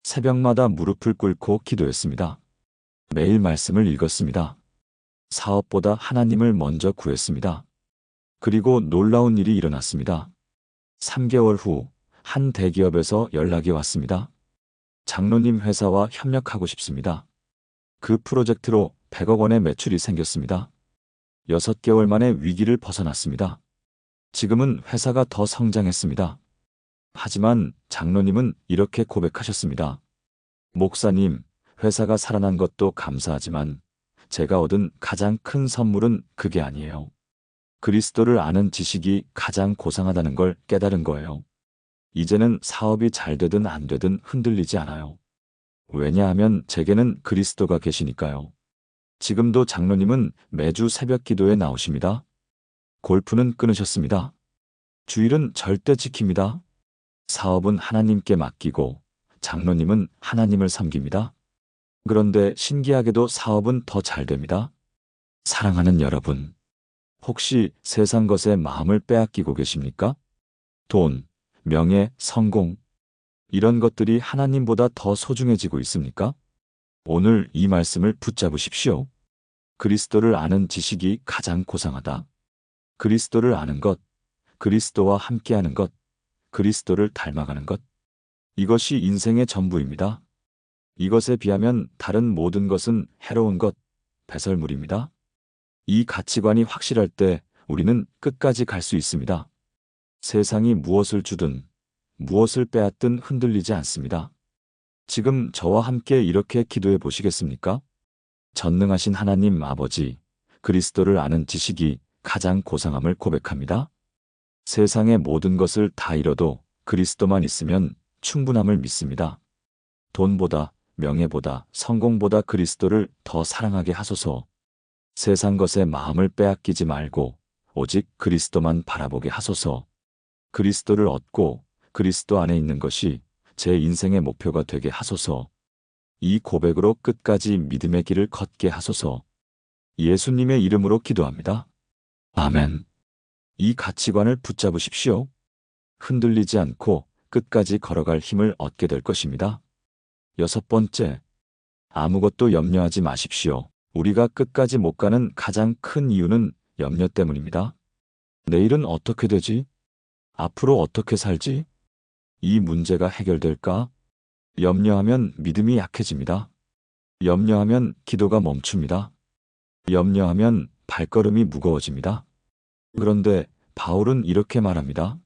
[SPEAKER 1] 새벽마다 무릎을 꿇고 기도했습니다. 매일 말씀을 읽었습니다. 사업보다 하나님을 먼저 구했습니다. 그리고 놀라운 일이 일어났습니다. 3개월 후 한 대기업에서 연락이 왔습니다. 장로님 회사와 협력하고 싶습니다. 그 프로젝트로 100억 원의 매출이 생겼습니다. 6개월 만에 위기를 벗어났습니다. 지금은 회사가 더 성장했습니다. 하지만 장로님은 이렇게 고백하셨습니다. 목사님, 회사가 살아난 것도 감사하지만 제가 얻은 가장 큰 선물은 그게 아니에요. 그리스도를 아는 지식이 가장 고상하다는 걸 깨달은 거예요. 이제는 사업이 잘 되든 안 되든 흔들리지 않아요. 왜냐하면 제게는 그리스도가 계시니까요. 지금도 장로님은 매주 새벽 기도에 나오십니다. 골프는 끊으셨습니다. 주일은 절대 지킵니다. 사업은 하나님께 맡기고 장로님은 하나님을 섬깁니다. 그런데 신기하게도 사업은 더 잘 됩니다. 사랑하는 여러분, 혹시 세상 것에 마음을 빼앗기고 계십니까? 돈, 명예, 성공, 이런 것들이 하나님보다 더 소중해지고 있습니까? 오늘 이 말씀을 붙잡으십시오. 그리스도를 아는 지식이 가장 고상하다. 그리스도를 아는 것, 그리스도와 함께하는 것, 그리스도를 닮아가는 것. 이것이 인생의 전부입니다. 이것에 비하면 다른 모든 것은 해로운 것, 배설물입니다. 이 가치관이 확실할 때 우리는 끝까지 갈 수 있습니다. 세상이 무엇을 주든 무엇을 빼앗든 흔들리지 않습니다. 지금 저와 함께 이렇게 기도해 보시겠습니까? 전능하신 하나님 아버지, 그리스도를 아는 지식이 가장 고상함을 고백합니다. 세상의 모든 것을 다 잃어도 그리스도만 있으면 충분함을 믿습니다. 돈보다, 명예보다, 성공보다 그리스도를 더 사랑하게 하소서. 세상 것에 마음을 빼앗기지 말고 오직 그리스도만 바라보게 하소서. 그리스도를 얻고 그리스도 안에 있는 것이 제 인생의 목표가 되게 하소서. 이 고백으로 끝까지 믿음의 길을 걷게 하소서. 예수님의 이름으로 기도합니다. 아멘. 이 가치관을 붙잡으십시오. 흔들리지 않고 끝까지 걸어갈 힘을 얻게 될 것입니다. 6번째, 아무것도 염려하지 마십시오. 우리가 끝까지 못 가는 가장 큰 이유는 염려 때문입니다. 내일은 어떻게 되지? 앞으로 어떻게 살지? 이 문제가 해결될까? 염려하면 믿음이 약해집니다. 염려하면 기도가 멈춥니다. 염려하면 발걸음이 무거워집니다. 그런데 바울은 이렇게 말합니다.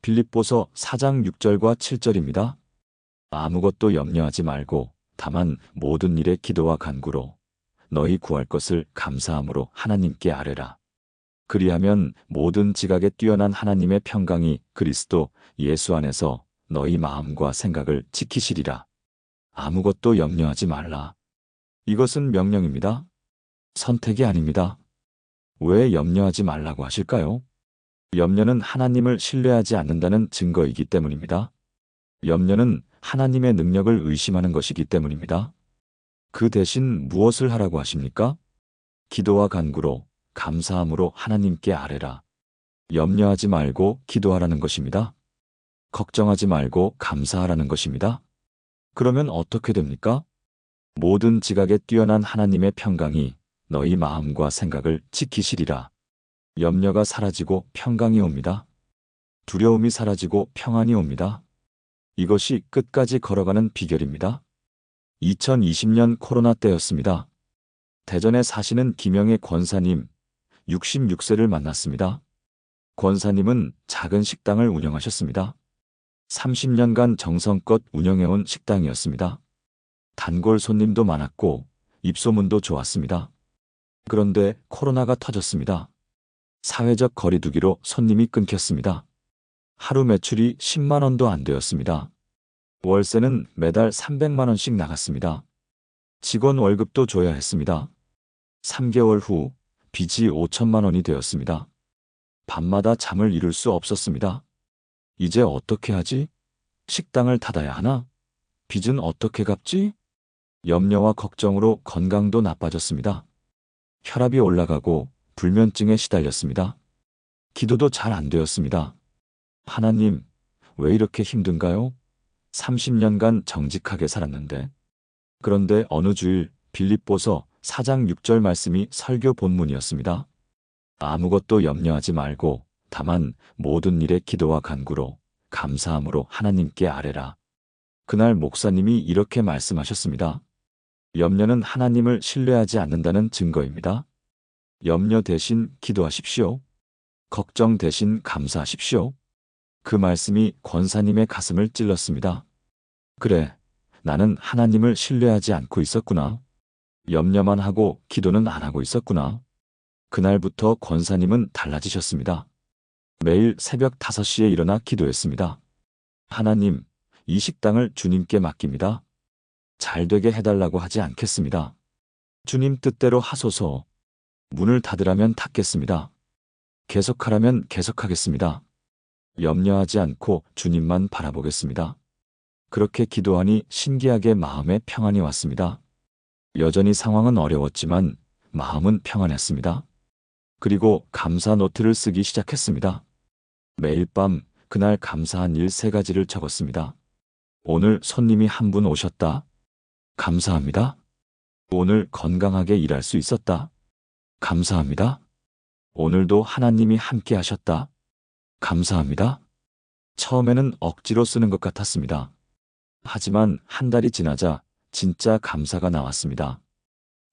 [SPEAKER 1] 빌립보서 4장 6절과 7절입니다. 아무것도 염려하지 말고 다만 모든 일에 기도와 간구로 너희 구할 것을 감사함으로 하나님께 아뢰라. 그리하면 모든 지각에 뛰어난 하나님의 평강이 그리스도 예수 안에서 너희 마음과 생각을 지키시리라. 아무것도 염려하지 말라. 이것은 명령입니다. 선택이 아닙니다. 왜 염려하지 말라고 하실까요? 염려는 하나님을 신뢰하지 않는다는 증거이기 때문입니다. 염려는 하나님의 능력을 의심하는 것이기 때문입니다. 그 대신 무엇을 하라고 하십니까? 기도와 간구로 감사함으로 하나님께 아뢰라. 염려하지 말고 기도하라는 것입니다. 걱정하지 말고 감사하라는 것입니다. 그러면 어떻게 됩니까? 모든 지각에 뛰어난 하나님의 평강이 너희 마음과 생각을 지키시리라. 염려가 사라지고 평강이 옵니다. 두려움이 사라지고 평안이 옵니다. 이것이 끝까지 걸어가는 비결입니다. 2020년 코로나 때였습니다. 대전에 사시는 김영애 권사님, 66세를 만났습니다. 권사님은 작은 식당을 운영하셨습니다. 30년간 정성껏 운영해온 식당이었습니다. 단골 손님도 많았고 입소문도 좋았습니다. 그런데 코로나가 터졌습니다. 사회적 거리두기로 손님이 끊겼습니다. 하루 매출이 10만 원도 안 되었습니다. 월세는 매달 300만 원씩 나갔습니다. 직원 월급도 줘야 했습니다. 3개월 후 빚이 5천만 원이 되었습니다. 밤마다 잠을 이룰 수 없었습니다. 이제 어떻게 하지? 식당을 닫아야 하나? 빚은 어떻게 갚지? 염려와 걱정으로 건강도 나빠졌습니다. 혈압이 올라가고 불면증에 시달렸습니다. 기도도 잘 안 되었습니다. 하나님, 왜 이렇게 힘든가요? 30년간 정직하게 살았는데. 그런데 어느 주일 빌립보서 4장 6절 말씀이 설교 본문이었습니다. 아무것도 염려하지 말고 다만 모든 일에 기도와 간구로 감사함으로 하나님께 아뢰라. 그날 목사님이 이렇게 말씀하셨습니다. 염려는 하나님을 신뢰하지 않는다는 증거입니다. 염려 대신 기도하십시오. 걱정 대신 감사하십시오. 그 말씀이 권사님의 가슴을 찔렀습니다. 그래, 나는 하나님을 신뢰하지 않고 있었구나. 염려만 하고 기도는 안 하고 있었구나. 그날부터 권사님은 달라지셨습니다. 매일 새벽 5시에 일어나 기도했습니다. 하나님, 이 식당을 주님께 맡깁니다. 잘 되게 해달라고 하지 않겠습니다. 주님 뜻대로 하소서. 문을 닫으라면 닫겠습니다. 계속하라면 계속하겠습니다. 염려하지 않고 주님만 바라보겠습니다. 그렇게 기도하니 신기하게 마음에 평안이 왔습니다. 여전히 상황은 어려웠지만 마음은 평안했습니다. 그리고 감사 노트를 쓰기 시작했습니다. 매일 밤 그날 감사한 일 3가지를 적었습니다. 오늘 손님이 한 분 오셨다. 감사합니다. 오늘 건강하게 일할 수 있었다. 감사합니다. 오늘도 하나님이 함께 하셨다. 감사합니다. 처음에는 억지로 쓰는 것 같았습니다. 하지만 한 달이 지나자 진짜 감사가 나왔습니다.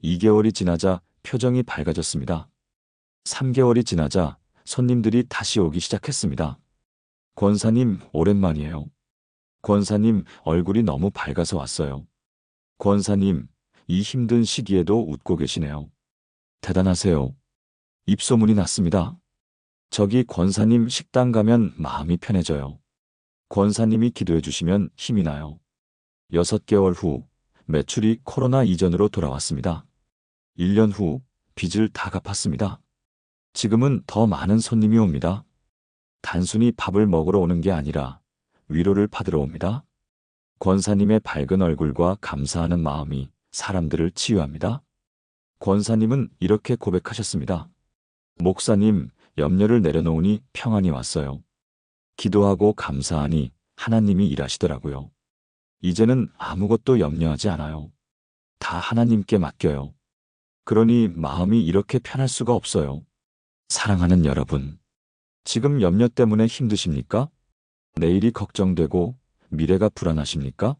[SPEAKER 1] 2개월이 지나자 표정이 밝아졌습니다. 3개월이 지나자 손님들이 다시 오기 시작했습니다. 권사님, 오랜만이에요. 권사님, 얼굴이 너무 밝아서 왔어요. 권사님, 이 힘든 시기에도 웃고 계시네요. 대단하세요. 입소문이 났습니다. 저기 권사님 식당 가면 마음이 편해져요. 권사님이 기도해 주시면 힘이 나요. 6개월 후 매출이 코로나 이전으로 돌아왔습니다. 1년 후 빚을 다 갚았습니다. 지금은 더 많은 손님이 옵니다. 단순히 밥을 먹으러 오는 게 아니라 위로를 받으러 옵니다. 권사님의 밝은 얼굴과 감사하는 마음이 사람들을 치유합니다. 권사님은 이렇게 고백하셨습니다. 목사님, 염려를 내려놓으니 평안이 왔어요. 기도하고 감사하니 하나님이 일하시더라고요. 이제는 아무것도 염려하지 않아요. 다 하나님께 맡겨요. 그러니 마음이 이렇게 편할 수가 없어요. 사랑하는 여러분, 지금 염려 때문에 힘드십니까? 내일이 걱정되고 미래가 불안하십니까?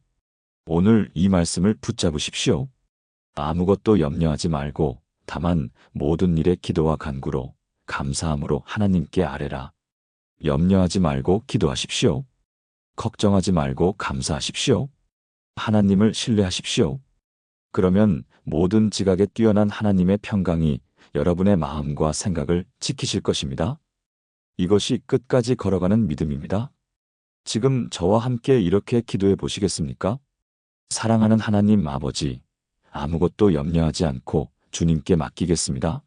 [SPEAKER 1] 오늘 이 말씀을 붙잡으십시오. 아무것도 염려하지 말고 다만 모든 일에 기도와 간구로 감사함으로 하나님께 아뢰라. 염려하지 말고 기도하십시오. 걱정하지 말고 감사하십시오. 하나님을 신뢰하십시오. 그러면 모든 지각에 뛰어난 하나님의 평강이 여러분의 마음과 생각을 지키실 것입니다. 이것이 끝까지 걸어가는 믿음입니다. 지금 저와 함께 이렇게 기도해 보시겠습니까? 사랑하는 하나님 아버지, 아무것도 염려하지 않고 주님께 맡기겠습니다.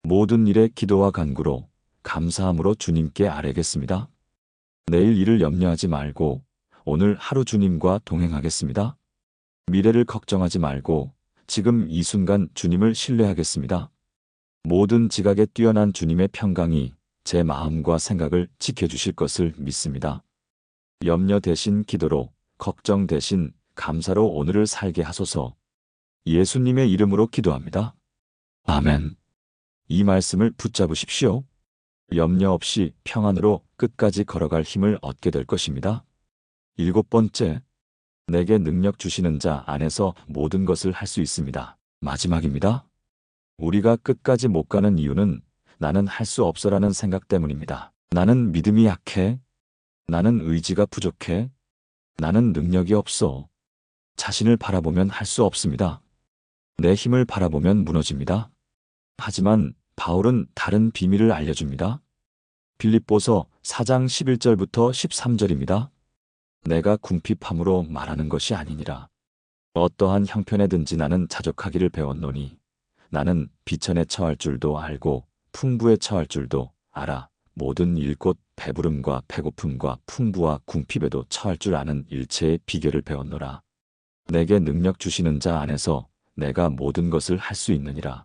[SPEAKER 1] 모든 일에 기도와 간구로 감사함으로 주님께 아뢰겠습니다. 내일 일을 염려하지 말고 오늘 하루 주님과 동행하겠습니다. 미래를 걱정하지 말고 지금 이 순간 주님을 신뢰하겠습니다. 모든 지각에 뛰어난 주님의 평강이 제 마음과 생각을 지켜주실 것을 믿습니다. 염려 대신 기도로, 걱정 대신 감사로 오늘을 살게 하소서. 예수님의 이름으로 기도합니다. 아멘. 이 말씀을 붙잡으십시오. 염려 없이 평안으로 끝까지 걸어갈 힘을 얻게 될 것입니다. 7번째, 내게 능력 주시는 자 안에서 모든 것을 할 수 있습니다. 마지막입니다. 우리가 끝까지 못 가는 이유는 나는 할 수 없어라는 생각 때문입니다. 나는 믿음이 약해. 나는 의지가 부족해. 나는 능력이 없어. 자신을 바라보면 할 수 없습니다. 내 힘을 바라보면 무너집니다. 하지만 바울은 다른 비밀을 알려줍니다. 빌립보서 4장 11절부터 13절입니다. 내가 궁핍함으로 말하는 것이 아니니라. 어떠한 형편에든지 나는 자족하기를 배웠노니 나는 비천에 처할 줄도 알고 풍부에 처할 줄도 알아. 모든 일 곧 배부름과 배고픔과 풍부와 궁핍에도 처할 줄 아는 일체의 비결을 배웠노라. 내게 능력 주시는 자 안에서 내가 모든 것을 할 수 있느니라.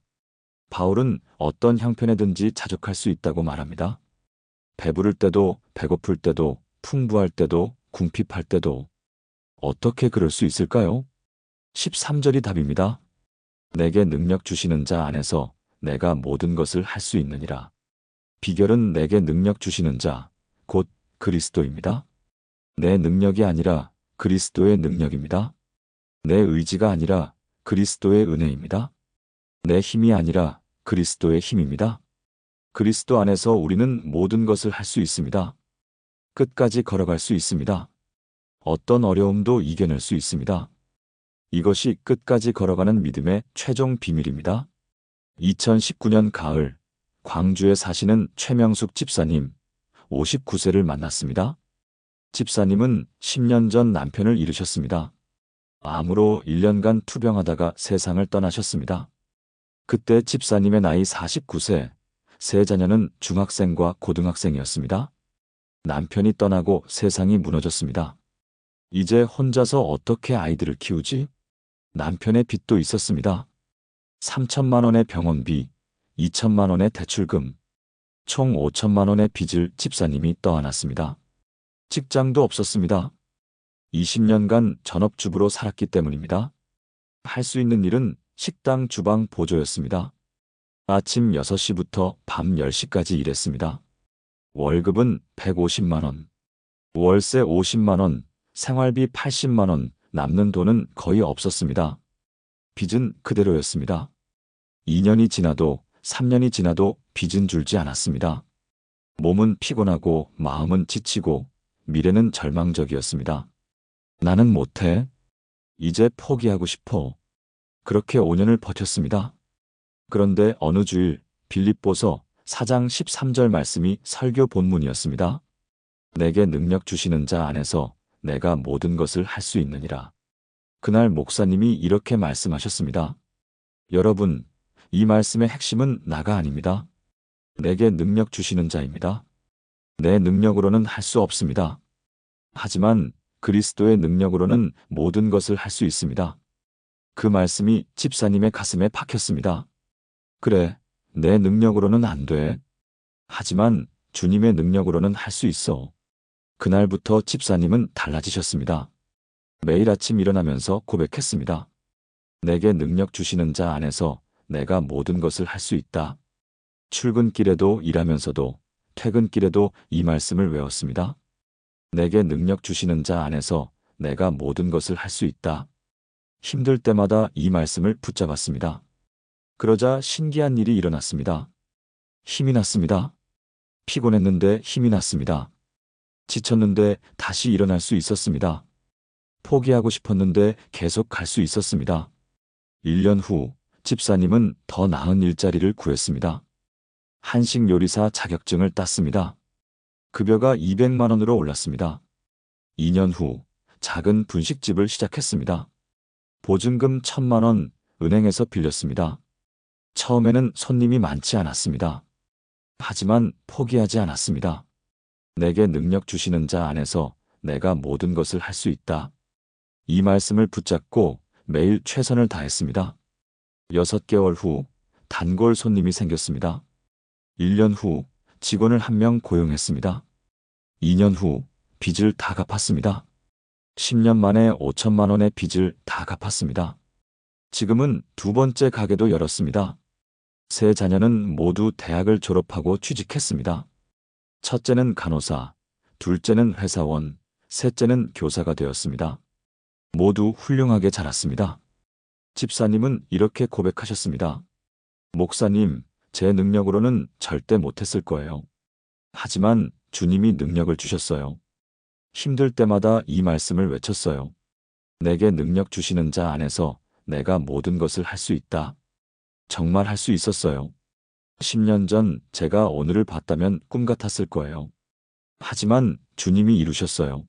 [SPEAKER 1] 바울은 어떤 형편에든지 자족할 수 있다고 말합니다. 배부를 때도 배고플 때도 풍부할 때도 궁핍할 때도. 어떻게 그럴 수 있을까요? 13절이 답입니다. 내게 능력 주시는 자 안에서 내가 모든 것을 할 수 있느니라. 비결은 내게 능력 주시는 자, 곧 그리스도입니다. 내 능력이 아니라 그리스도의 능력입니다. 내 의지가 아니라 그리스도의 은혜입니다. 내 힘이 아니라 그리스도의 힘입니다. 그리스도 안에서 우리는 모든 것을 할 수 있습니다. 끝까지 걸어갈 수 있습니다. 어떤 어려움도 이겨낼 수 있습니다. 이것이 끝까지 걸어가는 믿음의 최종 비밀입니다. 2019년 가을, 광주에 사시는 최명숙 집사님, 59세를 만났습니다. 집사님은 10년 전 남편을 잃으셨습니다. 암으로 1년간 투병하다가 세상을 떠나셨습니다. 그때 집사님의 나이 49세, 세 자녀는 중학생과 고등학생이었습니다. 남편이 떠나고 세상이 무너졌습니다. 이제 혼자서 어떻게 아이들을 키우지? 남편의 빚도 있었습니다. 3천만 원의 병원비, 2천만 원의 대출금, 총 5천만 원의 빚을 집사님이 떠안았습니다. 직장도 없었습니다. 20년간 전업주부로 살았기 때문입니다. 할 수 있는 일은 식당 주방 보조였습니다. 아침 6시부터 밤 10시까지 일했습니다. 월급은 150만 원, 월세 50만 원, 생활비 80만 원, 남는 돈은 거의 없었습니다. 빚은 그대로였습니다. 2년이 지나도 3년이 지나도 빚은 줄지 않았습니다. 몸은 피곤하고 마음은 지치고 미래는 절망적이었습니다. 나는 못해. 이제 포기하고 싶어. 그렇게 5년을 버텼습니다. 그런데 어느 주일 빌립보서 4장 13절 말씀이 설교 본문이었습니다. 내게 능력 주시는 자 안에서 내가 모든 것을 할 수 있느니라. 그날 목사님이 이렇게 말씀하셨습니다. 여러분, 이 말씀의 핵심은 나가 아닙니다. 내게 능력 주시는 자입니다. 내 능력으로는 할 수 없습니다. 하지만 그리스도의 능력으로는 모든 것을 할 수 있습니다. 그 말씀이 집사님의 가슴에 박혔습니다. 그래, 내 능력으로는 안 돼. 하지만 주님의 능력으로는 할 수 있어. 그날부터 집사님은 달라지셨습니다. 매일 아침 일어나면서 고백했습니다. 내게 능력 주시는 자 안에서 내가 모든 것을 할 수 있다. 출근길에도 일하면서도 퇴근길에도 이 말씀을 외웠습니다. 내게 능력 주시는 자 안에서 내가 모든 것을 할 수 있다. 힘들 때마다 이 말씀을 붙잡았습니다. 그러자 신기한 일이 일어났습니다. 힘이 났습니다. 피곤했는데 힘이 났습니다. 지쳤는데 다시 일어날 수 있었습니다. 포기하고 싶었는데 계속 갈 수 있었습니다. 1년 후 집사님은 더 나은 일자리를 구했습니다. 한식 요리사 자격증을 땄습니다. 급여가 200만 원으로 올랐습니다. 2년 후 작은 분식집을 시작했습니다. 보증금 1,000만 원 은행에서 빌렸습니다. 처음에는 손님이 많지 않았습니다. 하지만 포기하지 않았습니다. 내게 능력 주시는 자 안에서 내가 모든 것을 할 수 있다. 이 말씀을 붙잡고 매일 최선을 다했습니다. 6개월 후 단골 손님이 생겼습니다. 1년 후 직원을 1명 고용했습니다. 2년 후 빚을 다 갚았습니다. 10년 만에 5천만 원의 빚을 다 갚았습니다. 지금은 두 번째 가게도 열었습니다. 세 자녀는 모두 대학을 졸업하고 취직했습니다. 첫째는 간호사, 둘째는 회사원, 셋째는 교사가 되었습니다. 모두 훌륭하게 자랐습니다. 집사님은 이렇게 고백하셨습니다. 목사님, 제 능력으로는 절대 못했을 거예요. 하지만 주님이 능력을 주셨어요. 힘들 때마다 이 말씀을 외쳤어요. 내게 능력 주시는 자 안에서 내가 모든 것을 할 수 있다. 정말 할 수 있었어요. 10년 전 제가 오늘을 봤다면 꿈 같았을 거예요. 하지만 주님이 이루셨어요.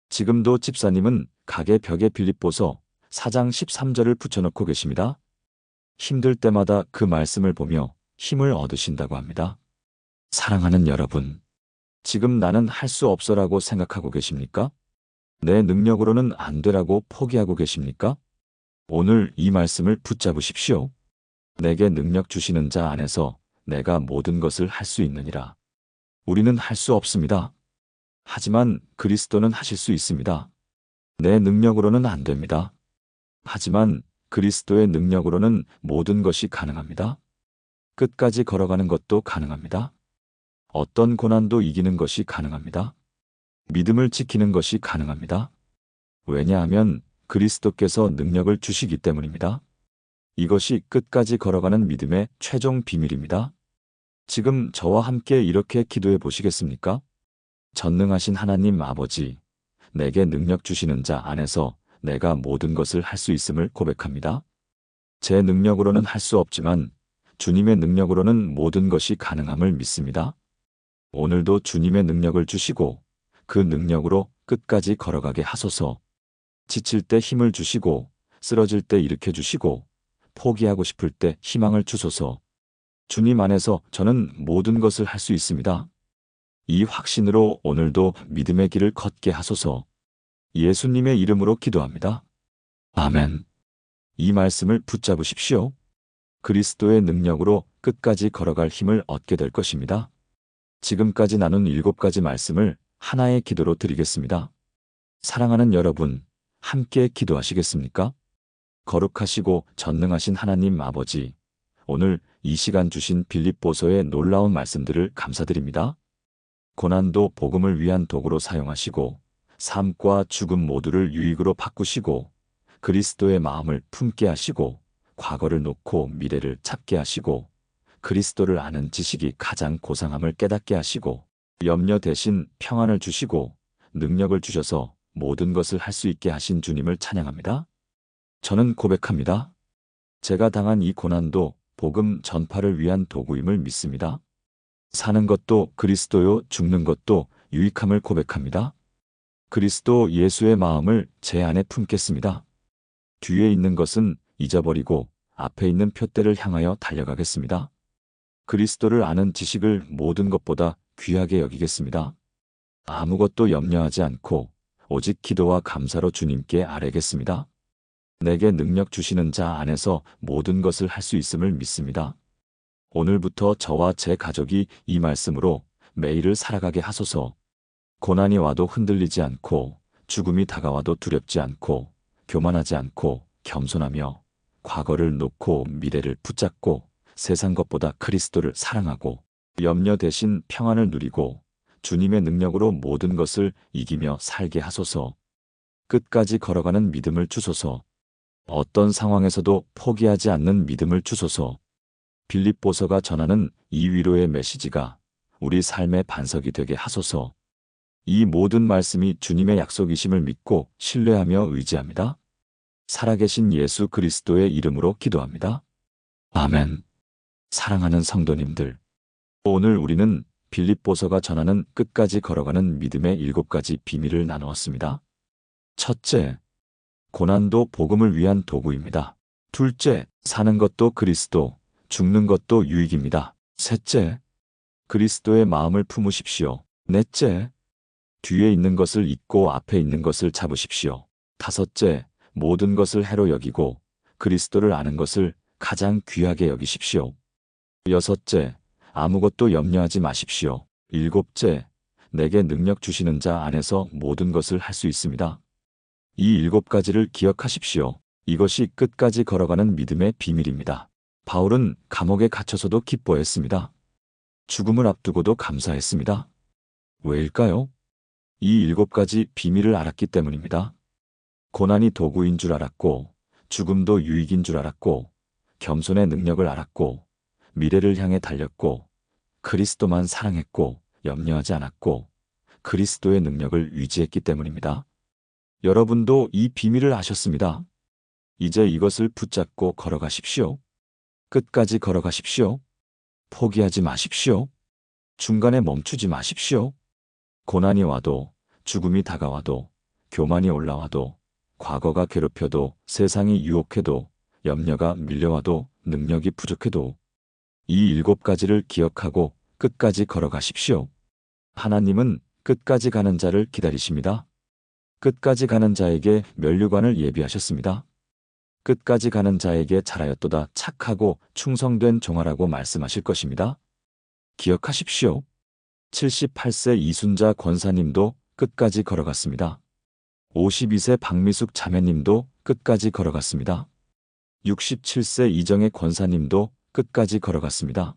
[SPEAKER 1] 지금도 집사님은 가게 벽에 빌립보서 4장 13절을 붙여놓고 계십니다. 힘들 때마다 그 말씀을 보며 힘을 얻으신다고 합니다. 사랑하는 여러분, 지금 나는 할 수 없어라고 생각하고 계십니까? 내 능력으로는 안 되라고 포기하고 계십니까? 오늘 이 말씀을 붙잡으십시오. 내게 능력 주시는 자 안에서 내가 모든 것을 할 수 있느니라. 우리는 할 수 없습니다. 하지만 그리스도는 하실 수 있습니다. 내 능력으로는 안 됩니다. 하지만 그리스도의 능력으로는 모든 것이 가능합니다. 끝까지 걸어가는 것도 가능합니다. 어떤 고난도 이기는 것이 가능합니다. 믿음을 지키는 것이 가능합니다. 왜냐하면 그리스도께서 능력을 주시기 때문입니다. 이것이 끝까지 걸어가는 믿음의 최종 비밀입니다. 지금 저와 함께 이렇게 기도해 보시겠습니까? 전능하신 하나님 아버지, 내게 능력 주시는 자 안에서 내가 모든 것을 할 수 있음을 고백합니다. 제 능력으로는 할 수 없지만 주님의 능력으로는 모든 것이 가능함을 믿습니다. 오늘도 주님의 능력을 주시고 그 능력으로 끝까지 걸어가게 하소서. 지칠 때 힘을 주시고 쓰러질 때 일으켜 주시고 포기하고 싶을 때 희망을 주소서. 주님 안에서 저는 모든 것을 할 수 있습니다. 이 확신으로 오늘도 믿음의 길을 걷게 하소서. 예수님의 이름으로 기도합니다. 아멘. 이 말씀을 붙잡으십시오. 그리스도의 능력으로 끝까지 걸어갈 힘을 얻게 될 것입니다. 지금까지 나눈 7가지 말씀을 하나의 기도로 드리겠습니다. 사랑하는 여러분, 함께 기도하시겠습니까? 거룩하시고 전능하신 하나님 아버지, 오늘 이 시간 주신 빌립보서의 놀라운 말씀들을 감사드립니다. 고난도 복음을 위한 도구로 사용하시고 삶과 죽음 모두를 유익으로 바꾸시고 그리스도의 마음을 품게 하시고 과거를 놓고 미래를 찾게 하시고 그리스도를 아는 지식이 가장 고상함을 깨닫게 하시고 염려 대신 평안을 주시고 능력을 주셔서 모든 것을 할 수 있게 하신 주님을 찬양합니다. 저는 고백합니다. 제가 당한 이 고난도 복음 전파를 위한 도구임을 믿습니다. 사는 것도 그리스도요, 죽는 것도 유익함을 고백합니다. 그리스도 예수의 마음을 제 안에 품겠습니다. 뒤에 있는 것은 잊어버리고 앞에 있는 표대를 향하여 달려가겠습니다. 그리스도를 아는 지식을 모든 것보다 귀하게 여기겠습니다. 아무것도 염려하지 않고 오직 기도와 감사로 주님께 아뢰겠습니다. 내게 능력 주시는 자 안에서 모든 것을 할 수 있음을 믿습니다. 오늘부터 저와 제 가족이 이 말씀으로 매일을 살아가게 하소서. 고난이 와도 흔들리지 않고 죽음이 다가와도 두렵지 않고 교만하지 않고 겸손하며 과거를 놓고 미래를 붙잡고 세상 것보다 그리스도를 사랑하고 염려 대신 평안을 누리고 주님의 능력으로 모든 것을 이기며 살게 하소서. 끝까지 걸어가는 믿음을 주소서. 어떤 상황에서도 포기하지 않는 믿음을 주소서. 빌립보서가 전하는 이 위로의 메시지가 우리 삶의 반석이 되게 하소서. 이 모든 말씀이 주님의 약속이심을 믿고 신뢰하며 의지합니다. 살아계신 예수 그리스도의 이름으로 기도합니다. 아멘. 사랑하는 성도님들, 오늘 우리는 빌립보서가 전하는 끝까지 걸어가는 믿음의 7가지 비밀을 나누었습니다. 첫째, 고난도 복음을 위한 도구입니다. 둘째, 사는 것도 그리스도, 죽는 것도 유익입니다. 셋째, 그리스도의 마음을 품으십시오. 넷째, 뒤에 있는 것을 잊고 앞에 있는 것을 잡으십시오. 다섯째, 모든 것을 해로 여기고 그리스도를 아는 것을 가장 귀하게 여기십시오. 여섯째, 아무것도 염려하지 마십시오. 일곱째, 내게 능력 주시는 자 안에서 모든 것을 할 수 있습니다. 이 7가지를 기억하십시오. 이것이 끝까지 걸어가는 믿음의 비밀입니다. 바울은 감옥에 갇혀서도 기뻐했습니다. 죽음을 앞두고도 감사했습니다. 왜일까요? 이 7가지 비밀을 알았기 때문입니다. 고난이 도구인 줄 알았고, 죽음도 유익인 줄 알았고, 겸손의 능력을 알았고, 미래를 향해 달렸고, 그리스도만 사랑했고, 염려하지 않았고, 그리스도의 능력을 위지했기 때문입니다. 여러분도 이 비밀을 아셨습니다. 이제 이것을 붙잡고 걸어가십시오. 끝까지 걸어가십시오. 포기하지 마십시오. 중간에 멈추지 마십시오. 고난이 와도, 죽음이 다가와도, 교만이 올라와도, 과거가 괴롭혀도, 세상이 유혹해도, 염려가 밀려와도, 능력이 부족해도 이 7가지를 기억하고 끝까지 걸어가십시오. 하나님은 끝까지 가는 자를 기다리십니다. 끝까지 가는 자에게 면류관을 예비하셨습니다. 끝까지 가는 자에게 잘하였도다 착하고 충성된 종아라고 말씀하실 것입니다. 기억하십시오. 78세 이순자 권사님도 끝까지 걸어갔습니다. 52세 박미숙 자매님도 끝까지 걸어갔습니다. 67세 이정혜 권사님도 끝까지 걸어갔습니다.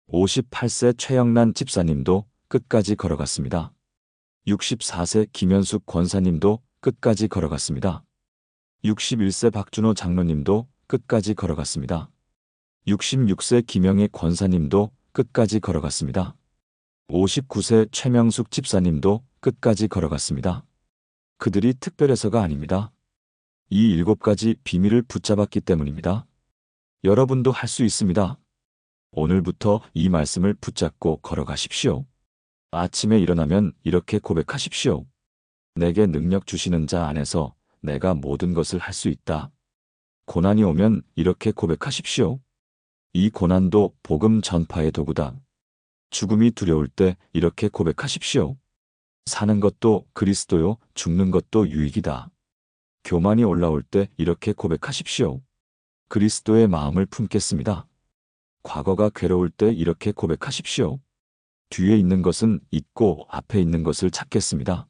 [SPEAKER 1] 58세 최영란 집사님도 끝까지 걸어갔습니다. 64세 김현숙 권사님도 끝까지 걸어갔습니다. 61세 박준호 장로님도 끝까지 걸어갔습니다. 66세 김영애 권사님도 끝까지 걸어갔습니다. 59세 최명숙 집사님도 끝까지 걸어갔습니다. 그들이 특별해서가 아닙니다. 이 7가지 비밀을 붙잡았기 때문입니다. 여러분도 할 수 있습니다. 오늘부터 이 말씀을 붙잡고 걸어가십시오. 아침에 일어나면 이렇게 고백하십시오. 내게 능력 주시는 자 안에서 내가 모든 것을 할 수 있다. 고난이 오면 이렇게 고백하십시오. 이 고난도 복음 전파의 도구다. 죽음이 두려울 때 이렇게 고백하십시오. 사는 것도 그리스도요, 죽는 것도 유익이다. 교만이 올라올 때 이렇게 고백하십시오. 그리스도의 마음을 품겠습니다. 과거가 괴로울 때 이렇게 고백하십시오. 뒤에 있는 것은 잊고 앞에 있는 것을 찾겠습니다.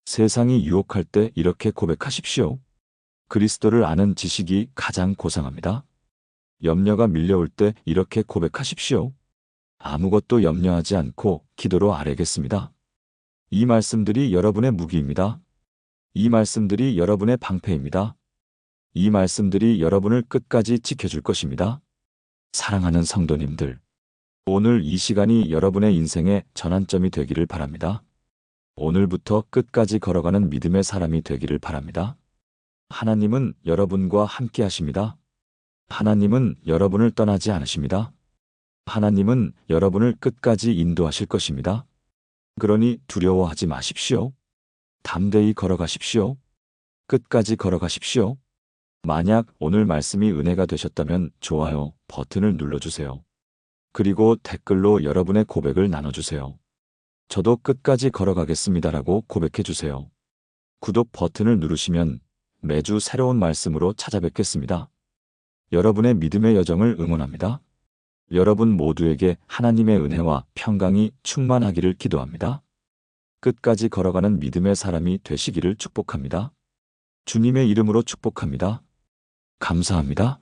[SPEAKER 1] 세상이 유혹할 때 이렇게 고백하십시오. 그리스도를 아는 지식이 가장 고상합니다. 염려가 밀려올 때 이렇게 고백하십시오. 아무것도 염려하지 않고 기도로 아뢰겠습니다. 이 말씀들이 여러분의 무기입니다. 이 말씀들이 여러분의 방패입니다. 이 말씀들이 여러분을 끝까지 지켜줄 것입니다. 사랑하는 성도님들, 오늘 이 시간이 여러분의 인생의 전환점이 되기를 바랍니다. 오늘부터 끝까지 걸어가는 믿음의 사람이 되기를 바랍니다. 하나님은 여러분과 함께 하십니다. 하나님은 여러분을 떠나지 않으십니다. 하나님은 여러분을 끝까지 인도하실 것입니다. 그러니 두려워하지 마십시오. 담대히 걸어가십시오. 끝까지 걸어가십시오. 만약 오늘 말씀이 은혜가 되셨다면 좋아요 버튼을 눌러주세요. 그리고 댓글로 여러분의 고백을 나눠주세요. 저도 끝까지 걸어가겠습니다라고 고백해주세요. 구독 버튼을 누르시면 매주 새로운 말씀으로 찾아뵙겠습니다. 여러분의 믿음의 여정을 응원합니다. 여러분 모두에게 하나님의 은혜와 평강이 충만하기를 기도합니다. 끝까지 걸어가는 믿음의 사람이 되시기를 축복합니다. 주님의 이름으로 축복합니다. 감사합니다.